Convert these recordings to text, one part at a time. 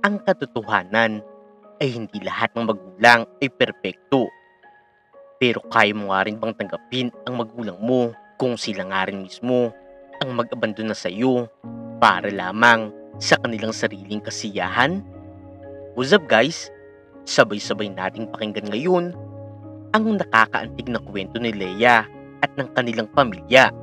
Ang katotohanan ay hindi lahat ng magulang ay perpekto. Pero kaya mo nga rin bang tanggapin ang magulang mo kung sila nga rin mismo ang mag-abandon na sa iyo para lamang sa kanilang sariling kasiyahan? What's up guys? Sabay-sabay nating pakinggan ngayon ang nakakaantig na kwento ni Leia at ng kanilang pamilya.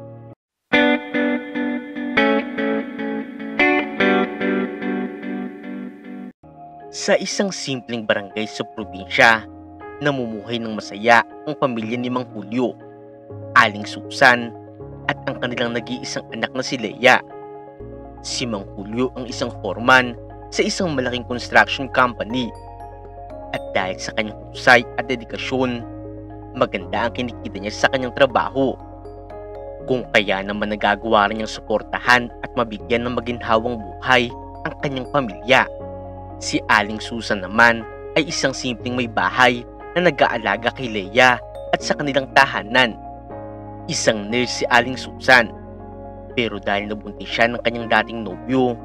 Sa isang simpleng barangay sa probinsya, namumuhay ng masaya ang pamilya ni Mang Julio, Aling Susan, at ang kanilang nag-iisang anak na si Leia. Si Mang Julio ang isang foreman sa isang malaking construction company. At dahil sa kanyang husay at dedikasyon, maganda ang kinikita niya sa kanyang trabaho. Kung kaya naman nagagawa rin niyang suportahan at mabigyan ng maginhawang buhay ang kanyang pamilya. Si Aling Susan naman ay isang simpleng may bahay na nag-aalaga kay Leia at sa kanilang tahanan. Isang nurse si Aling Susan, pero dahil nabuntis siya ng kanyang dating nobyo,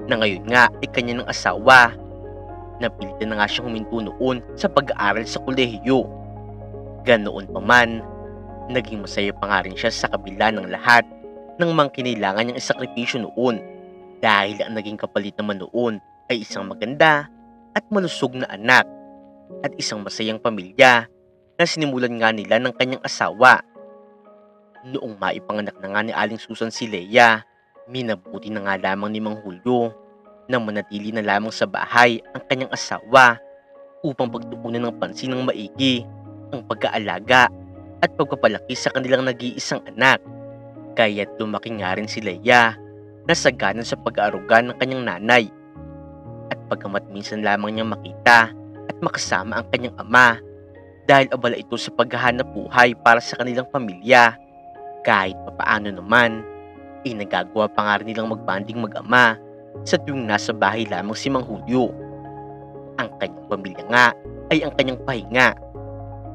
na ngayon nga ay kanya ng asawa, napilitan na nga siyang huminto noon sa pag-aaral sa kolehiyo. Ganoon pa man, naging masaya pa nga rin siya sa kabila ng lahat ng mga kinailangan niyang isakripisyo noon, dahil ang naging kapalit naman noon ay isang maganda at malusog na anak at isang masayang pamilya na sinimulan nga nila ng kanyang asawa. Noong maipanganak na nga ni Aling Susan si Leia, minabuti na nga lamang ni Mang Julio na manatili na lamang sa bahay ang kanyang asawa upang pagtuunan ng pansin ng maigi ang pag-aalaga at pagpapalaki sa kanilang nag-iisang anak. Kaya't lumaki nga rin si Leia na sagana sa pag-aaruga ng kanyang nanay. At pagkamat minsan lamang niyang makita at makasama ang kanyang ama dahil abala ito sa paghahanap buhay para sa kanilang pamilya, kahit papaano naman, nagagawa pa nga rin nilang magbanding mag-ama sa tuwing nasa bahay lamang si Mang Julio. Ang kanyang pamilya nga ay ang kanyang pahinga,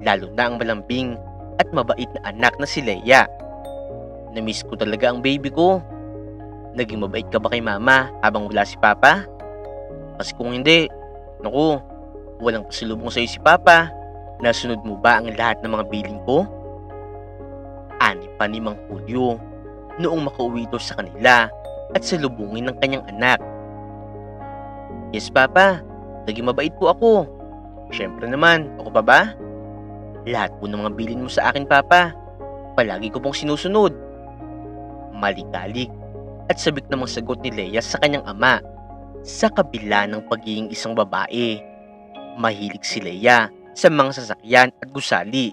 lalo na ang malambing at mabait na anak na si Leia. Namiss ko talaga ang baby ko. Naging mabait ka ba kay mama habang wala si papa? Kasi kung hindi, naku, walang pasalubong sa'yo si papa. Nasunod mo ba ang lahat ng mga bilin ko? Ani pa ni Mang Julio noong makauwi ito sa kanila at salubungin ng kanyang anak. Yes papa, naging mabait po ako. Siyempre naman, ako pa ba? Lahat po ng mga bilin mo sa akin papa, palagi ko pong sinusunod. Maligalig at sabik namang sagot ni Leia sa kanyang ama. Sa kabila ng pagiging isang babae, mahilig si Leia sa mga sasakyan at gusali.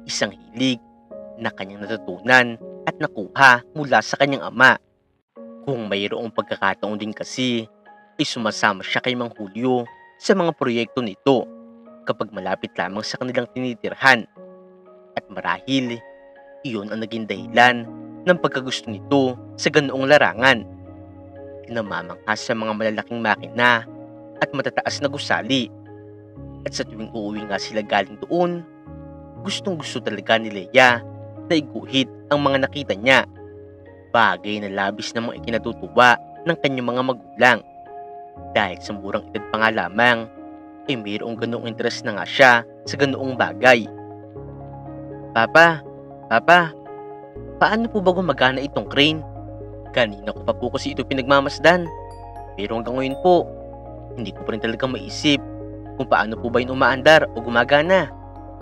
Isang hilig na kanyang natutunan at nakuha mula sa kanyang ama. Kung mayroong pagkakataon din kasi, ay sumasama siya kay Mang Julio sa mga proyekto nito kapag malapit lamang sa kanilang tinitirhan. At marahil, iyon ang naging dahilan ng pagkagusto nito sa ganoong larangan. Namamangha sa mga malalaking makina at matataas na gusali. At sa tuwing uuwi nga sila galing doon, gustong-gusto talaga ni Leia na iguhit ang mga nakita niya. Bagay na labis namang ikinatutuwa ng kanyang mga magulang. Dahil sa murang edad pa nga lamang, ay mayroong ganoong interes na nga siya sa ganoong bagay. Papa, paano po ba gumagana itong crane? Kanina ko pa po kasi ito pinagmamasdan. Pero hanggang ngayon po, hindi ko pa rin talaga maisip kung paano po ba yun umaandar o gumagana.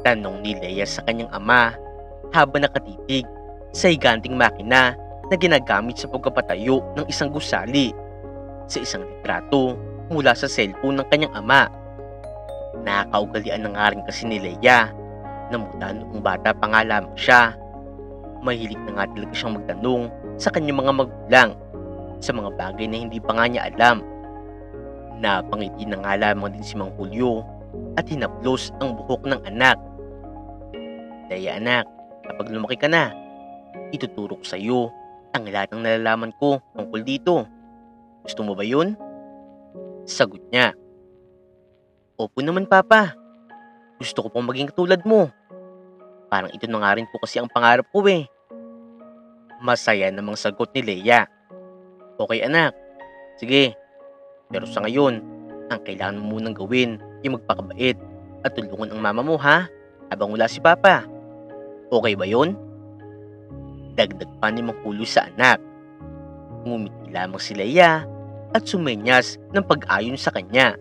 Tanong ni Leia sa kanyang ama habang nakatitig sa higanting makina na ginagamit sa pagpapatayo ng isang gusali sa isang litrato mula sa cellphone ng kanyang ama. Nakakaugalian na nga rin kasi ni Leia na mula noong bata pa nga lamang siya. Mahilig na nga talaga siyang magtanong sa kanyang mga magulang sa mga bagay na hindi pa nga niya alam. Napangiti na nga lamang din si Mang Julio at hinaplos ang buhok ng anak. Leia anak, kapag lumaki ka na, ituturo ko sa iyo ang lahat ng nalalaman ko tungkol dito. Gusto mo ba yun? Sagot niya. Opo naman papa, gusto ko pong maging katulad mo. Parang ito na nga rin po kasi ang pangarap ko eh. Masaya namang sagot ni Leia. Okay anak, sige. Pero sa ngayon, Ang kailangan mo munang gawin ay magpakabait at tulungan ang mama mo ha, habang wala si papa. Okay ba yun? Dagdag pa ni Mang Julio sa anak. Ngumiti lamang si Leia at sumenyas ng pag-ayon sa kanya.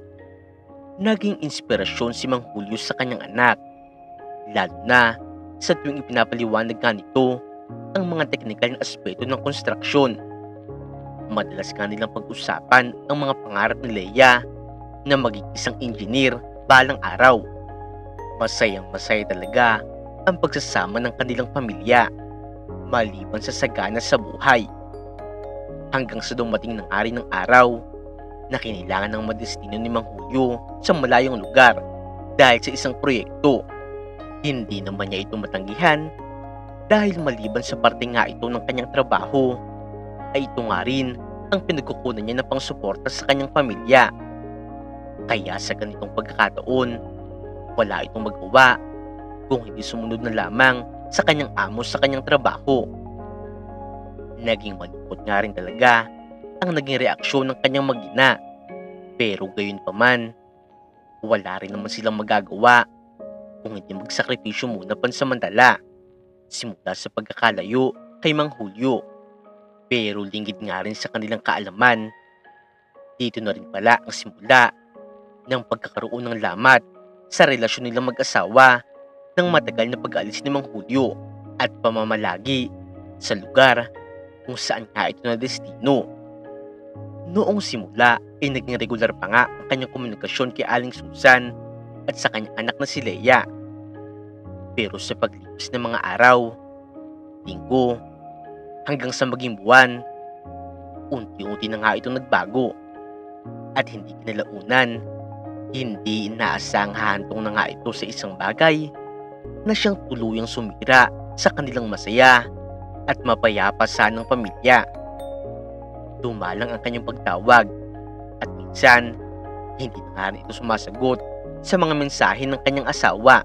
Naging inspirasyon si Mang Julio sa kanyang anak, lalo na sa tuwing ipinapaliwanag nga nito ang mga teknikal na aspeto ng konstruksyon. Madalas nga nilang pag-usapan ang mga pangarap ni Leia na maging isang engineer balang araw. Masayang masaya talaga ang pagsasama ng kanilang pamilya, maliban sa sagana sa buhay. Hanggang sa dumating ng ari ng araw na kinailangan ng madestino ni Mang Julio sa malayong lugar dahil sa isang proyekto. Hindi naman niya ito matanggihan dahil maliban sa parte nga ito ng kanyang trabaho, ay ito nga rin ang pinagkukunan niya ng pangsuporta sa kanyang pamilya. Kaya sa ganitong pagkakataon, wala itong magawa kung hindi sumunod na lamang sa kanyang amo sa kanyang trabaho. Naging malungkot nga rin talaga ang naging reaksyon ng kanyang mag-ina. Pero gayon pa man, wala rin naman silang magagawa kung hindi magsakripisyo muna pansamantala, simula sa pagkakalayo kay Mang Julio. Pero lingid nga rin sa kanilang kaalaman, dito na rin pala ang simula ng pagkakaroon ng lamat sa relasyon nilang mag-asawa ng matagal na pag-aalis ni Mang Julio at pamamalagi sa lugar kung saan nga ito na destino. Noong simula ay naging regular pa nga ang kanyang komunikasyon kay Aling Susan at sa kanyang anak na si Leia. Pero sa paglipas ng mga araw, linggo, hanggang sa maging buwan, unti-unti na nga itong nagbago. At hindi kinalaunan, hindi inaasang hahantong na nga ito sa isang bagay na siyang tuluyang sumira sa kanilang masaya at mapayapa sanang pamilya. Dumalang ang kanyang pagtawag at minsan hindi na nga rin ito sumasagot sa mga mensahe ng kanyang asawa.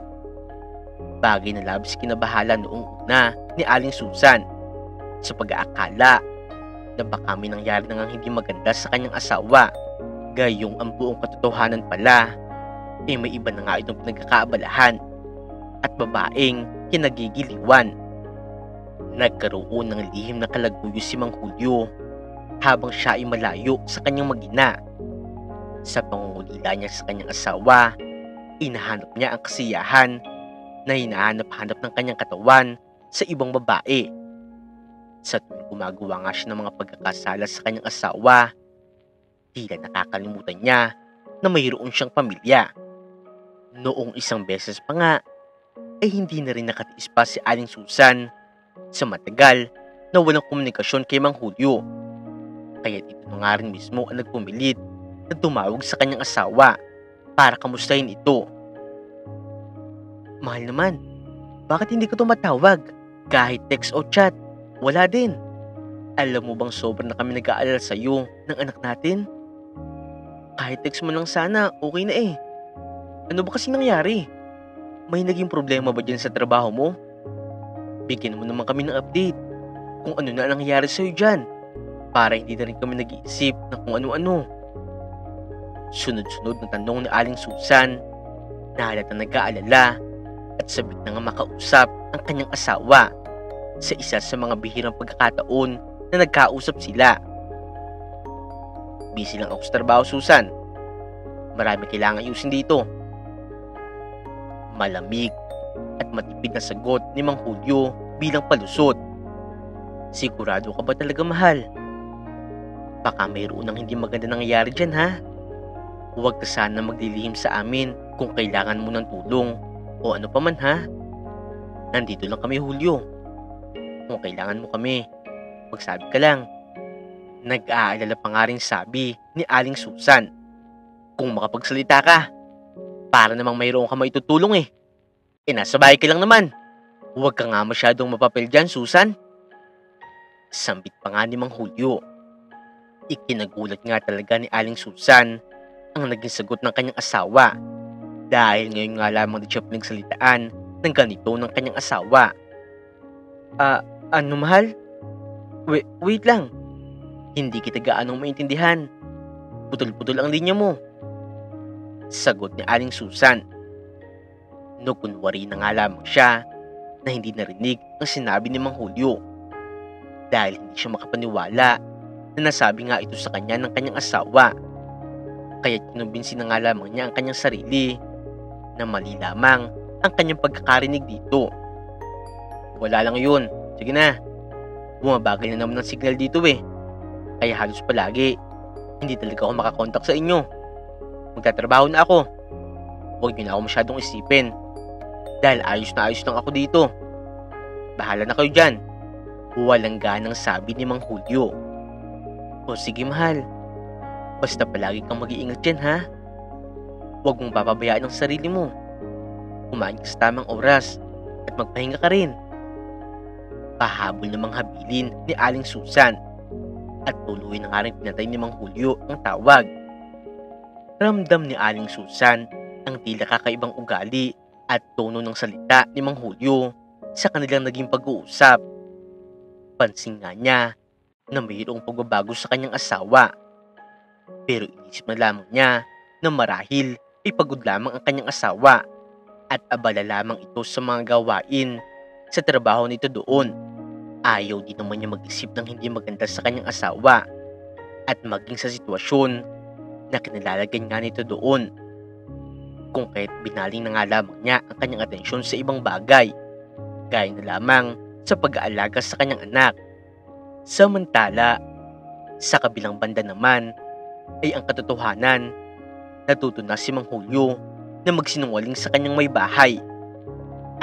Bagay na labis kinabahala noong una ni Aling Susan sa pag-aakala na baka may nangyari na ngang hindi maganda sa kanyang asawa. Gayong ang buong katotohanan pala ay may iba na nga itong pinagkakaabalahan at babaeng kinagigiliwan. Nagkaroon ng lihim na kalaguyo si Mang Julio habang siya ay malayo sa kanyang mag-ina. Sa pangungulila niya sa kanyang asawa, inahanap niya ang kasiyahan na hinahanap-hanap ng kanyang katawan sa ibang babae. Sa tuwing gumagawa nga siya ng mga pagkakasala sa kanyang asawa, tila nakakalimutan niya na mayroon siyang pamilya. Noong isang beses pa nga, ay hindi na rin nakatiis pa si Aling Susan sa matagal na walang komunikasyon kay Mang Julio. Kaya ito na nga rin mismo ang nagpumilit na tumawag sa kanyang asawa para kamustahin ito. Mahal naman, bakit hindi ka tumatawag? Kahit text o chat, wala din. Alam mo bang sobrang na kami nag-aalala sa iyo ng anak natin? Kahit text mo lang sana, okay na eh. Ano ba kasi nangyari? May naging problema ba dyan sa trabaho mo? Bigyan mo naman kami ng update kung ano na nangyari sa iyo dyan, para hindi na rin kami nag-iisip na kung ano-ano. Sunod-sunod na tanong ni Aling Susan na halatang nag-aalala at sabik na nga makausap ang kanyang asawa sa isa sa mga bihirang pagkakataon na nagkausap sila. Busy lang ako sa trabaho, Susan. Marami kailangan ayusin dito. Malamig at matipid na sagot ni Mang Julio bilang palusot. Sigurado ka ba talaga, mahal? Baka mayroon ng hindi maganda nangyayari dyan, ha? Huwag ka sana maglilihim sa amin kung kailangan mo ng tulong o ano pa man, ha? Nandito lang kami, Julio. Kung kailangan mo kami, magsabi ka lang. Nag-aalala pa nga rin sabi ni Aling Susan. Kung makapagsalita ka, para namang mayroon ka maitutulong eh. Nasa bahay ka lang naman. Huwag ka nga masyadong mapapel dyan, Susan. Sambit pa nga ni Mang Julio. Ikinagulat nga talaga ni Aling Susan ang naging sagot ng kanyang asawa, dahil ngayon nga lamang di siya pinagsalitaan ng ganito ng kanyang asawa. Ano, mahal? Wait lang. Hindi kita gaanong maintindihan. Putol-putol ang linya mo. Sagot ni Aling Susan. Kunwari na nga lamang siya na hindi narinig ang sinabi ni Mang Julio dahil hindi siya makapaniwala na nasabi nga ito sa kanya ng kanyang asawa. Kaya kinumbinsi na nga lamang niya ang kanyang sarili na mali lamang ang kanyang pagkakarinig dito. Wala lang yun. Sige na. Bumabagal na naman ang signal dito eh. Kaya halos palagi hindi talaga ako makakontak sa inyo. Magtatrabaho na ako. Huwag niyo na ako masyadong isipin dahil ayos na ayos lang ako dito. Bahala na kayo dyan. Walang ganang sabi ni Mang Julio. O sige mahal, basta palagi kang mag-iingat dyan ha. Huwag mong papabayaan ang sarili mo. Kumain ka sa tamang oras at magpahinga ka rin. Pahabol namang habilin ni Aling Susan at tuloy na nga rin pinatay ni Mang Julio ang tawag. Ramdam ni Aling Susan ang tila kakaibang ugali at tono ng salita ni Mang Julio sa kanilang naging pag-uusap. Pansin nga niya na mayroong pagbabago sa kanyang asawa. Pero inisip na lamang niya na marahil ay pagod lamang ang kanyang asawa at abala lamang ito sa mga gawain sa trabaho nito doon. Ayaw din naman niya mag-isip ng hindi maganda sa kanyang asawa at maging sa sitwasyon na kinilalagyan nga nito doon. Kung kaya't binaling na nga lamang niya ang kanyang atensyon sa ibang bagay, gaya na lamang sa pag-aalaga sa kanyang anak. Samantala, sa kabilang banda naman ay ang katotohanan, natuto na si Mang Julio na magsinungaling sa kanyang may bahay.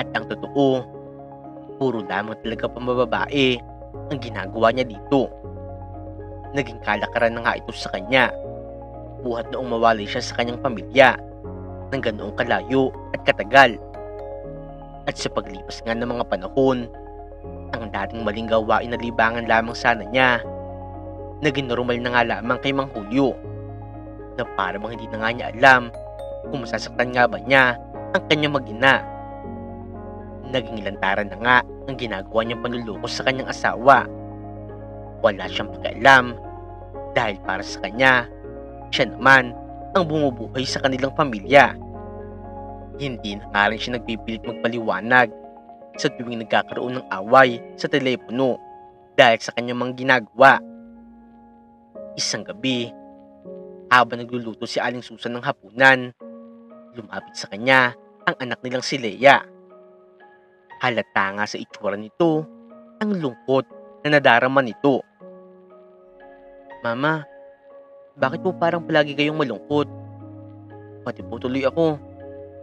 At ang totoo, puro lamang talaga pambababae ang ginagawa niya dito. Naging kalakaran na nga ito sa kanya, buhat noong mawalay siya sa kanyang pamilya ng ganoong kalayo at katagal. At sa paglipas nga ng mga panahon, ang dating maling gawain na libangan lamang sana niya, naging normal na nga lamang kay Mang Julio, na para bang hindi na nga niya alam kung masasaktan nga ba niya ang kanyang mag-ina. Naging lantaran na nga ang ginagawa niyang panluloko sa kanyang asawa. Wala siyang pakialam dahil para sa kanya, siya naman ang bumubuhay sa kanilang pamilya. Hindi na nga rin siya nagpipilit magpaliwanag sa tuwing nagkakaroon ng away sa telepono dahil sa kanyang mga ginagawa. Isang gabi, habang nagluluto si Aling Susan ng hapunan, lumapit sa kanya ang anak nilang si Leia. Halata nga sa itsura nito ang lungkot na nadarama nito. Mama, bakit po parang palagi kayong malungkot? Pati po tuloy ako,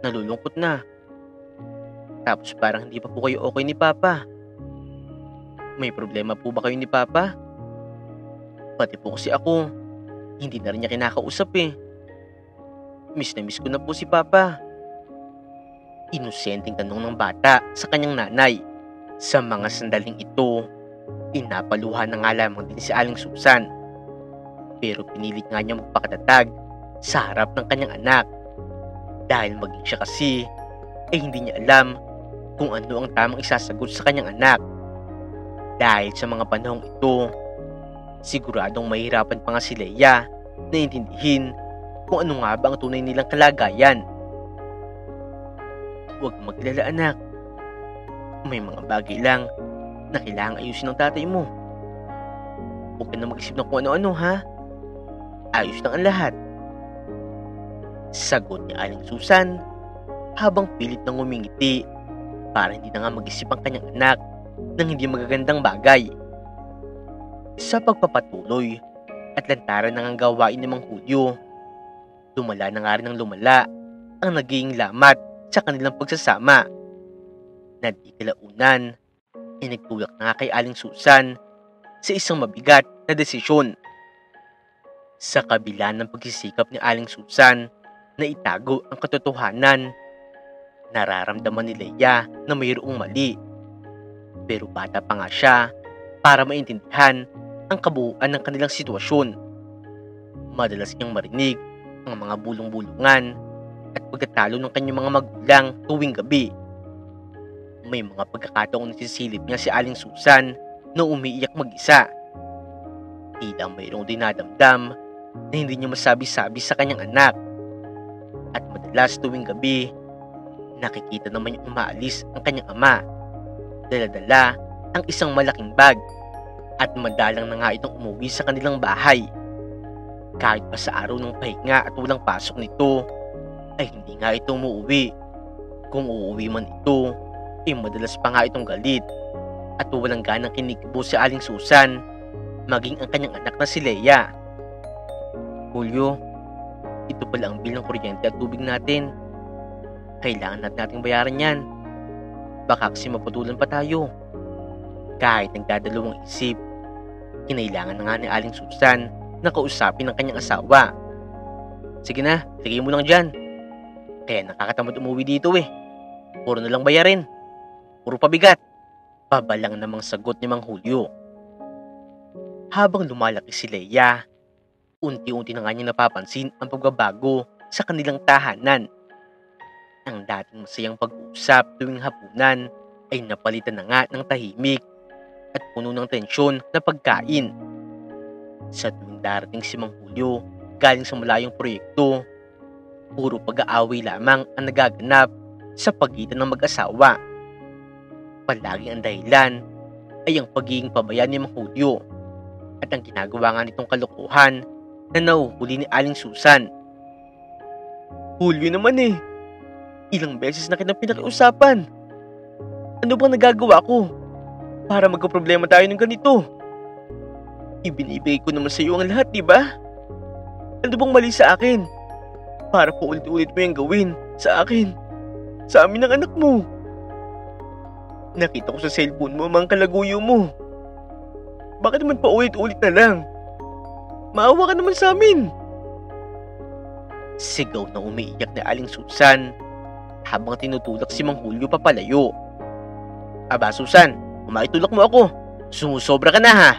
nalulungkot na. Tapos parang hindi pa po kayo okay ni Papa. May problema po ba kayo ni Papa? Pati po kasi ako, hindi na rin niya kinakausap eh. Miss na miss ko na po si Papa. Inosenteng tanong ng bata sa kanyang nanay. Sa mga sandaling ito, inapaluhan na nga lamang din si Aling Susan. Pero pinilit nga niya magpakatatag sa harap ng kanyang anak. Dahil maging siya kasi, ay hindi niya alam kung ano ang tamang isasagot sa kanyang anak. Dahil sa mga panahong ito, siguradong mahirapan pa nga si Leia na intindihin kung ano nga ba ang tunay nilang kalagayan. Huwag maglala anak. May mga bagay lang na kailangang ayusin ng tatay mo. Huwag ka na mag-isip ng kung ano-ano ha. Ayos lang ang lahat. Sagot ni Aling Susan habang pilit nang umingiti para hindi na nga mag-isip ang kanyang anak ng hindi magagandang bagay. Sa pagpapatuloy at lantaran ng gawain ni Mang Julio, lumala na nga rin ng lumala ang naging lamat sa kanilang pagsasama. Na di kalaunan ay nagtulak na nga kay Aling Susan sa isang mabigat na desisyon. Sa kabila ng pagsisikap ni Aling Susan na itago ang katotohanan, nararamdaman ni Leia na mayroong mali. Pero bata pa nga siya para maintindihan ang kabuuan ng kanilang sitwasyon. Madalas niyang marinig ang mga bulong-bulungan at pagkatalo ng kanyang mga magulang tuwing gabi. May mga pagkakataong nasisilip niya si Aling Susan na umiiyak mag-isa. Tila mayroong dinadamdam na hindi niya masabi-sabi sa kanyang anak. At madalas tuwing gabi, nakikita naman yung umaalis ang kanyang ama. Dala-dala ang isang malaking bag at madalang na nga itong umuwi sa kanilang bahay. Kahit pa sa araw ng pahinga at walang pasok nito, ay hindi nga ito umuwi. Kung uuwi man ito, ay madalas pa nga itong galit at walang ganang kinikibo si Aling Susan, maging ang kanyang anak na si Leia. Julio, ito pala ang bill ng kuryente at tubig natin. Kailangan nating bayaran yan. Baka kasi maputulan pa tayo. Kahit nagdadalawang isip, kinailangan na nga ni Aling Susan na kausapin ng kanyang asawa. Sige na, ligay mo lang dyan. Kaya nakakatamad umuwi dito eh. Puro na lang bayarin. Puro pabigat. Pabalang namang sagot ni Mang Julio. Habang lumalaki si Leia, unti-unti na nga niya napapansin ang pagbabago sa kanilang tahanan. Ang dating masayang pag-uusap tuwing hapunan ay napalitan na nga ng tahimik at puno ng tensyon na pagkain. Sa tuwing darating si Mang Julio galing sa malayong proyekto, puro pag-aaway lamang ang nagaganap sa pagitan ng mag-asawa. Palagi ang dahilan ay ang pagiging pabaya ni Mang Julio at ang ginagawa nga nitong kalokohan na nahuhuli ni Aling Susan. Julio naman eh. Ilang beses na kitang pinakiusapan. Ano bang nagagawa ko para magkaproblema tayo ng ganito? Ibinibigay ko naman sa iyo ang lahat, di ba? Ano bang mali sa akin? Para po ulit-ulit mo yung gawin sa akin, sa amin ng anak mo. Nakita ko sa cellphone mo ang mga kalaguyo mo. Bakit naman pa ulit-ulit na lang? Maawa ka naman sa amin. Sigaw na umiiyak na Aling Susan habang tinutulak si Mang Julio papalayo. Aba Susan, umaitulak mo ako. Sumusobra ka na ha.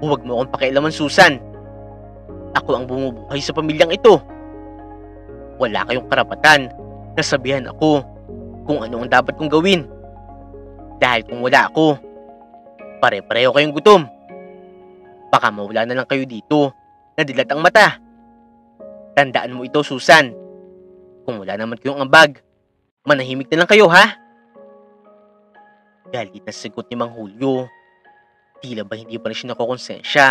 Huwag mo akong pakialaman Susan. Ako ang bumubuhay sa pamilyang ito. Wala kayong karapatan na sabihan ako kung ano ang dapat kong gawin. Dahil kung wala ako, pare-pareho kayong gutom. Baka mawala na lang kayo dito na dilat ang mata. Tandaan mo ito Susan. Kung wala naman kayong ambag, manahimik na lang kayo ha. Galit na sagot ni Mang Julio. Tila ba hindi pa rin siya nakokonsensya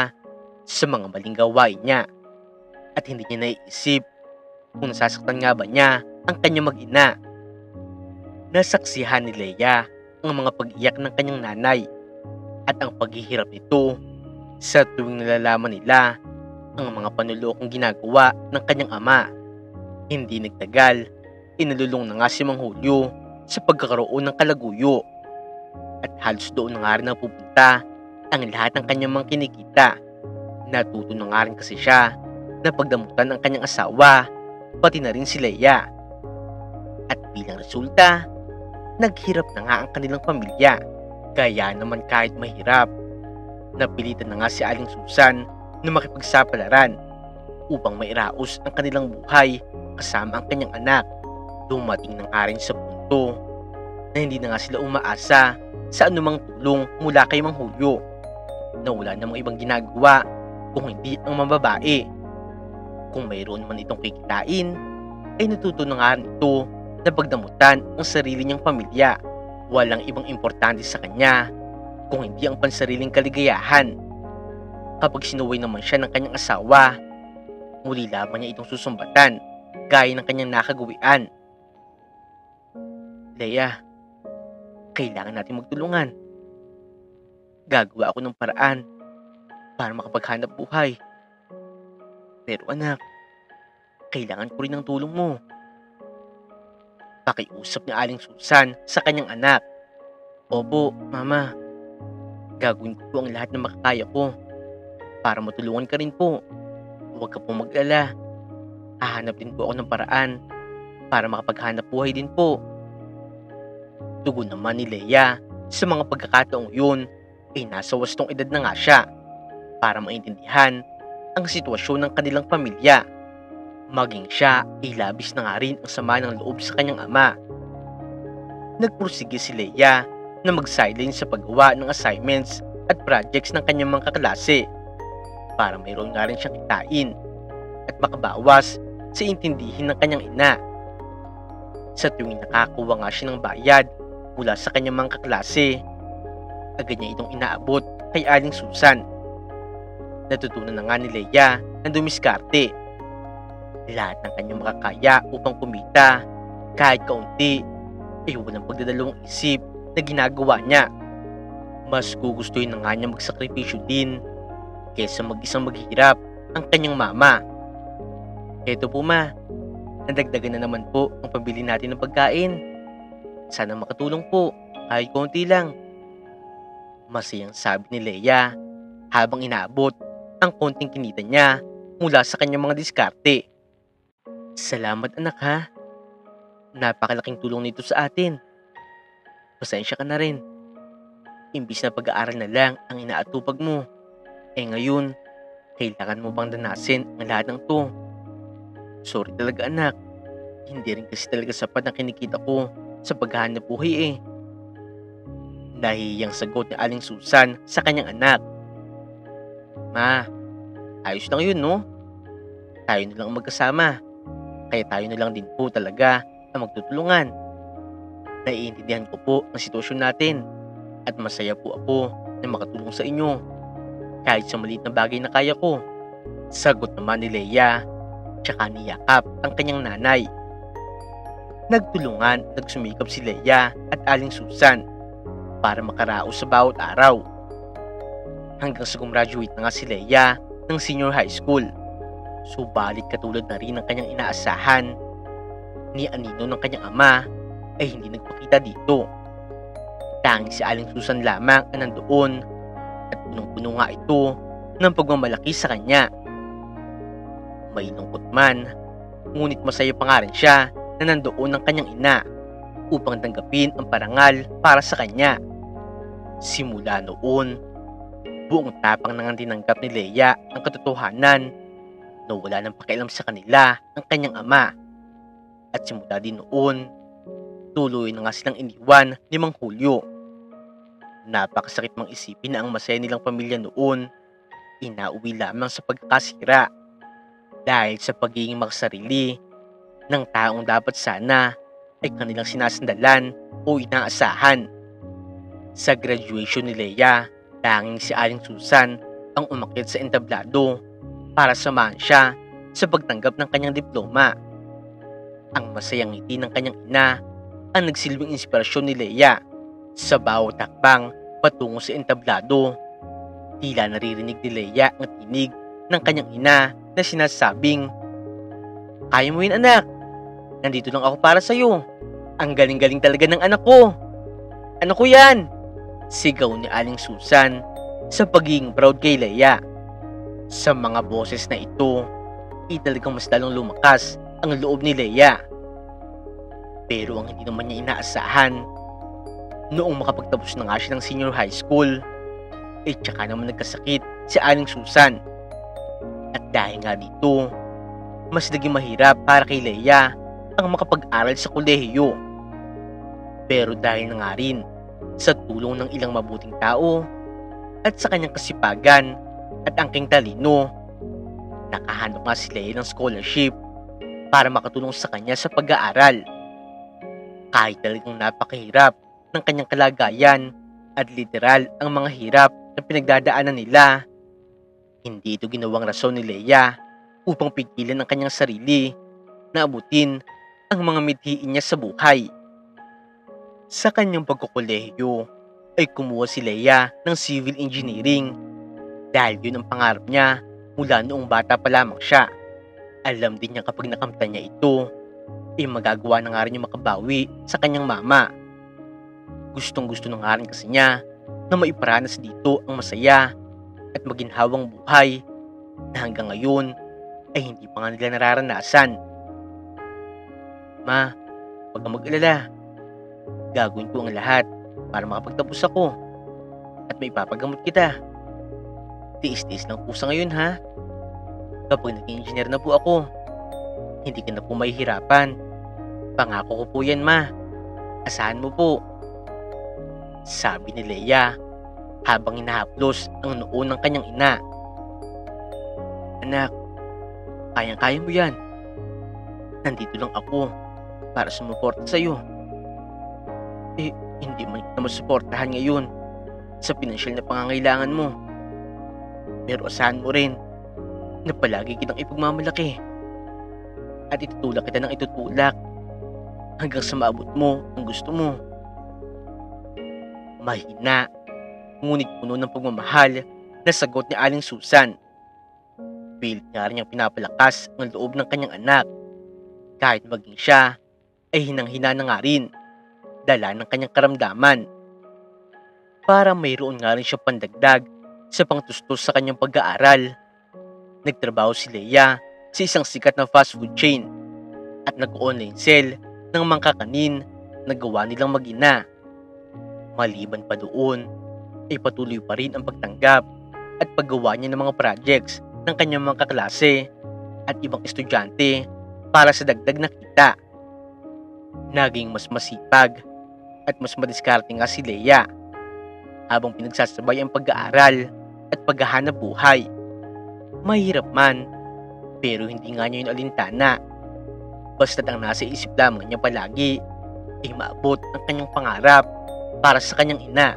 sa mga maling gawain niya at hindi niya naiisip kung nasasaktan nga ba niya ang kanyang mag-ina. Nasaksihan ni Leia ang mga pag-iyak ng kanyang nanay at ang paghihirap nito sa tuwing nalalaman nila ang mga panulokong ginagawa ng kanyang ama. Hindi nagtagal, inalulong na nga si Mang Julio sa pagkakaroon ng kalaguyo at halos doon na nga rin napupunta ang lahat ng kanyang mga kinikita. Natuto na nga rin kasi siya na pagdamutan ang kanyang asawa, pati na rin si Leia. At bilang resulta, naghirap na nga ang kanilang pamilya. Kaya naman kahit mahirap, napilitan na nga si Aling Susan na makipagsapalaran upang mairaos ang kanilang buhay kasama ang kanyang anak. Dumating na nga rin sa punto na hindi na nga sila umaasa sa anumang tulong mula kay Mang Julio, na wala namang ibang ginagawa kung hindi ang mababae. Kung mayroon man itong kikitain, ay natuto na nga rin ito na pagdamutan ang sarili niyang pamilya. Walang ibang importante sa kanya kung hindi ang pansariling kaligayahan. Kapag sinuway naman siya ng kanyang asawa, muli lamang niya itong susumbatan gaya ng kanyang nakagawian. Leia, kailangan natin magtulungan. Gagawa ako ng paraan para makapaghanap buhay. Pero anak, kailangan ko rin ng tulong mo. Pakiusap ni Aling Susan sa kanyang anak. Opo, Mama. Gagawin ko po ang lahat na makakaya ko para matulungan ka rin po. Huwag ka po mag-alala. Hahanap din po ako ng paraan para makapaghanap buhay din po. Tugon naman ni Leia. Sa mga pagkakataong yun, ay nasa wastong edad na nga siya para maintindihan ang sitwasyon ng kanilang pamilya. Maging siya ay labis na nga rin ang sama ng loob sa kanyang ama. Nagpursige si Leia na mag-sideline sa paggawa ng assignments at projects ng kanyang mga kaklase para mayroon nga rin siyang kitain at makabawas sa intindihin ng kanyang ina. Sa tuwing nakakuha nga siya ng bayad mula sa kanyang mga kaklase, agad niya itong inaabot kay Aling Susan. Natutunan na nga ni Leia na dumiskarte. Lahat ng kanyang makakaya upang kumita, kahit kaunti, ay walang pagdadalawang isip na ginagawa niya. Mas gugustuhin na nga niya magsakripisyo din kaysa mag-isang maghirap ang kanyang mama. Eto po ma, nadagdagan na naman po ang pabili natin ng pagkain. Sana makatulong po, kahit konti lang. Masayang sabi ni Leia habang inaabot ang konting kinita niya mula sa kanyang mga diskarte. Salamat anak ha. Napakalaking tulong nito sa atin. Pasensya ka na rin. Imbis na pag-aaral na lang ang inaatupag mo, ngayon, kailangan mo pang danasin ang lahat ng to. Sorry talaga anak. Hindi rin kasi talaga sapat ang kinikita ko sa paghahanap buhay Nahihiyang sagot ni Aling Susan sa kanyang anak. Ma, ayos lang yun no? Tayo na lang ang magkasama. Kaya tayo na lang din po talaga ang magtutulungan. Naiintindihan ko po ang sitwasyon natin at masaya po ako na makatulong sa inyo. Kahit sa maliit na bagay na kaya ko. Sagot naman ni Leia, tsaka niyakap ang kanyang nanay. Nagtulungan, nagsumikap si Leia at Aling Susan para makaraos sa bawat araw. Hanggang sa gumraduate na nga si Leia ng senior high school. Subalit katulad na rin ng kanyang inaasahan, ni anino ng kanyang ama ay hindi nagpakita dito. Tanging si Aling Susan lamang ang nandoon at punong-puno nga ito ng pagmamalaki sa kanya. May lungkot man, ngunit masaya pa nga rin siya na nandoon ang kanyang ina upang tanggapin ang parangal para sa kanya. Simula noon, buong tapang nang tinanggap ni Leia ang katotohanan na wala nang pakialam sa kanila ang kanyang ama. At simula din noon, tuloy na nga silang iniwan ni Mang Julio. Napakasakit mang isipin na ang masaya nilang pamilya noon inauwi lamang sa pagkakasira dahil sa pagiging makasarili ng taong dapat sana ay kanilang sinasandalan o inaasahan. Sa graduation ni Leia, tanging si Aling Susan ang umakyat sa entablado para samahan siya sa pagtanggap ng kanyang diploma. Ang masayang ngiti ng kanyang ina ang nagsilbing inspirasyon ni Leia sa bawat takbang patungo sa entablado. Tila naririnig ni Leia ang tinig ng kanyang ina na sinasabing, "Kaya mo yun anak, nandito lang ako para sa'yo. Ang galing-galing talaga ng anak ko. Anak ko yan!" Sigaw ni Aling Susan sa pagiging proud kay Leia. Sa mga boses na ito, talagang mas lalong lumakas ang loob ni Leia. Pero ang hindi naman niya inaasahan, noong makapagtapos na nga siya ng senior high school, tsaka naman nagkasakit si Aling Susan. At dahil nga dito, mas naging mahirap para kay Leia ang makapag-aral sa kolehiyo. Pero dahil na nga rin sa tulong ng ilang mabuting tao at sa kanyang kasipagan at angking talino, nakahanap nga si Leia ng scholarship para makatulong sa kanya sa pag-aaral. Kahit talagang napakahirap ng kanyang kalagayan at literal ang mga hirap na pinagdadaanan nila, hindi ito ginawang rason ni Leia upang pigilan ang kanyang sarili na abutin ang mga mithiin niya sa buhay. Sa kanyang pagkukolehiyo ay kumuha si Leia ng civil engineering dahil yun ang pangarap niya mula noong bata pa lamang siya. Alam din niya kapag nakamtan niya ito, magagawa na nga rin yung makabawi sa kanyang mama. Gustong-gusto na nga rin kasi niya na maiparanas dito ang masaya at maginhawang buhay na hanggang ngayon ay hindi pa nga nila nararanasan. Ma, huwag kang mag-alala. Gagawin ko ang lahat para makapagtapos ako at may ipapagamot kita. Tiis-tiis lang po sa ngayon ha. Kapag naging engineer na po ako, hindi ka na po mahihirapan. Pangako ko po yan ma. Asahan mo po. Sabi ni Leia habang hinahaplos ang noo ng kanyang ina. Anak, kayang-kaya mo yan. Nandito lang ako para sumuporta sa'yo. Eh, hindi man kita masuportahan ngayon sa pinansyal na pangangailangan mo. Pero asahan mo rin na palagi kitang ipagmamalaki at itutulak kita ng itutulak hanggang sa maabot mo ang gusto mo. Mahina, ngunit puno ng pagmamahal na sagot ni Aling Susan. Pilit nga rin niyang pinapalakas ang loob ng kanyang anak kahit maging siya ay hinang-hina na nga rin dala ng kanyang karamdaman. Para mayroon nga rin siya pandagdag sa pangtustos sa kanyang pag-aaral. Nagtrabaho si Leia sa isang sikat na fast food chain at nag-online sell ng mga kakanin na gawa nilang mag-ina. Maliban pa doon, ay patuloy pa rin ang pagtanggap at paggawa niya ng mga projects ng kanyang mga kaklase at ibang estudyante para sa dagdag na kita. Naging mas masipag at mas madiskarte nga si Leia habang pinagsasabay ang pag-aaral at paghahanap buhay. Mahirap man, pero hindi nga niya yun alintana. Basta't ang nasa isip lamang niya palagi ay maabot ang kanyang pangarap para sa kanyang ina.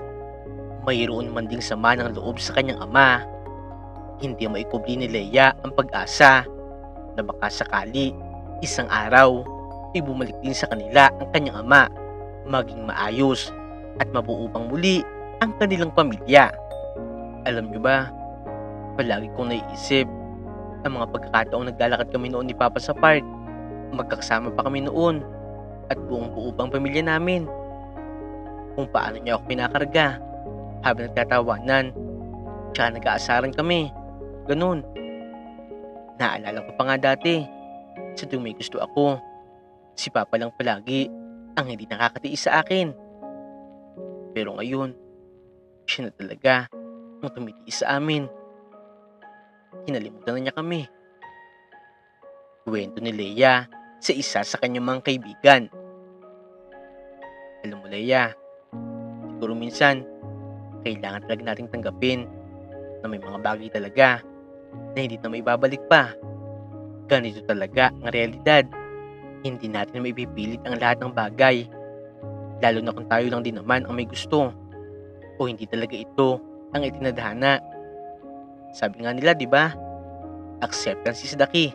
Mayroon man ding sama ng loob sa kanyang ama. Hindi maikubli ni Leia ang pag-asa na baka sakali isang araw ay bumalik din sa kanila ang kanyang ama, maging maayos at mabuo pang muli ang kanilang pamilya. Alam niyo ba, palagi kong naiisip ang mga pagkakataong naglalakad kami noon ni Papa sa park. Magkakasama pa kami noon at buong-buo pang pamilya namin. Kung paano niya ako pinakarga habang nagtatawanan, tsaka nag-aasaran kami. Ganun. Naalala ko pa nga dati, sa tuwing may gusto ako, si Papa lang palagi ang hindi nakakatiis sa akin. Pero ngayon, siya na talaga ang tumitiis sa amin. Kinalimutan na niya kami. Kwento ni Leia sa isa sa kanyang mga kaibigan. Alam mo, Leia, siguro minsan, kailangan talaga nating tanggapin na may mga bagay talaga na hindi na maibabalik pa. Ganito talaga ang realidad. Hindi natin maipipilit ang lahat ng bagay, lalo na kung tayo lang din naman ang may gusto o hindi talaga ito ang itinadhana. Sabi nga nila, di ba? Acceptance is the key.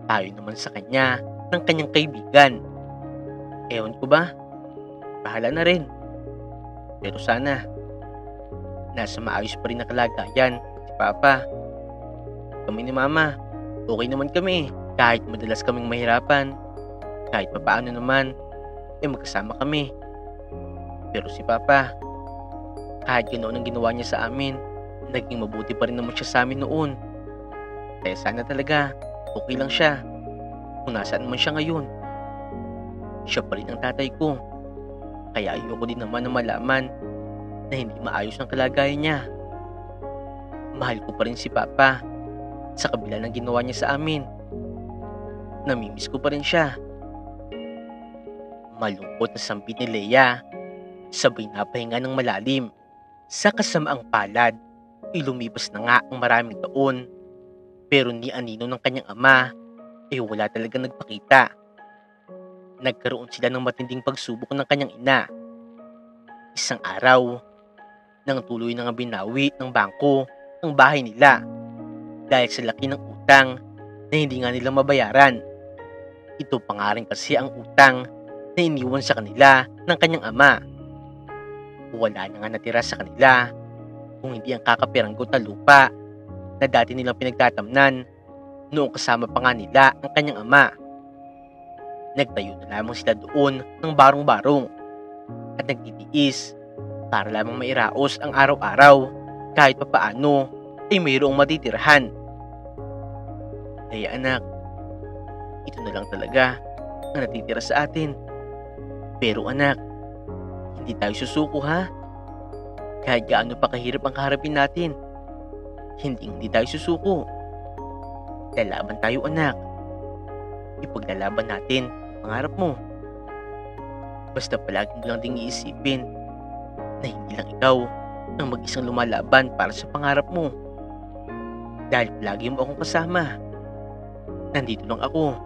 Tayo naman sa kanya ng kanyang kaibigan. Ewan ko ba? Bahala na rin. Pero sana, nasa maayos pa rin na kalagayan si Papa. Kami ni Mama, okay naman kami. Kahit madalas kaming mahirapan, kahit papaano naman, magkasama kami. Pero si Papa, kahit ganoon ang ginawa niya sa amin, naging mabuti pa rin naman siya sa amin noon. Kaya sana talaga, okay lang siya kung nasaan man siya ngayon. Siya pa rin ang tatay ko. Kaya ayoko din naman na malaman na hindi maayos ang kalagayan niya. Mahal ko pa rin si Papa sa kabila ng ginawa niya sa amin. Namimiss ko pa rin siya. Malungkot na sambit ni Leia, sabay napahinga ng malalim. Sa kasamaang palad, lumipas na nga ang maraming taon, pero ni anino ng kanyang ama ay wala talagang nagpakita. Nagkaroon sila ng matinding pagsubok ng kanyang ina. Isang araw, nang tuloy na nga binawi ng bangko ang bahay nila dahil sa laki ng utang na hindi nga nila mabayaran. Ito pa nga rin kasi ang utang na iniwan sa kanila ng kanyang ama. Wala na nga natira sa kanila kung hindi ang kakapiranggot na lupa na dati nilang pinagtatamnan noong kasama pa nga nila ang kanyang ama. Nagtayo na lamang sila doon ng barong-barong at nagtitiis para lamang mairaos ang araw-araw kahit papaano ay mayroong matitirahan. Kaya anak, ito na lang talaga ang natitira sa atin. Pero anak, hindi tayo susuko ha. Kahit gaano pa kahirap ang kaharapin natin, hindi tayo susuko. Lalaban tayo anak. Ipaglalaban natin ang pangarap mo. Basta palagi mo lang ding iisipin na hindi lang ikaw ang mag-isang lumalaban para sa pangarap mo. Dahil palagi mo akong kasama. Nandito lang ako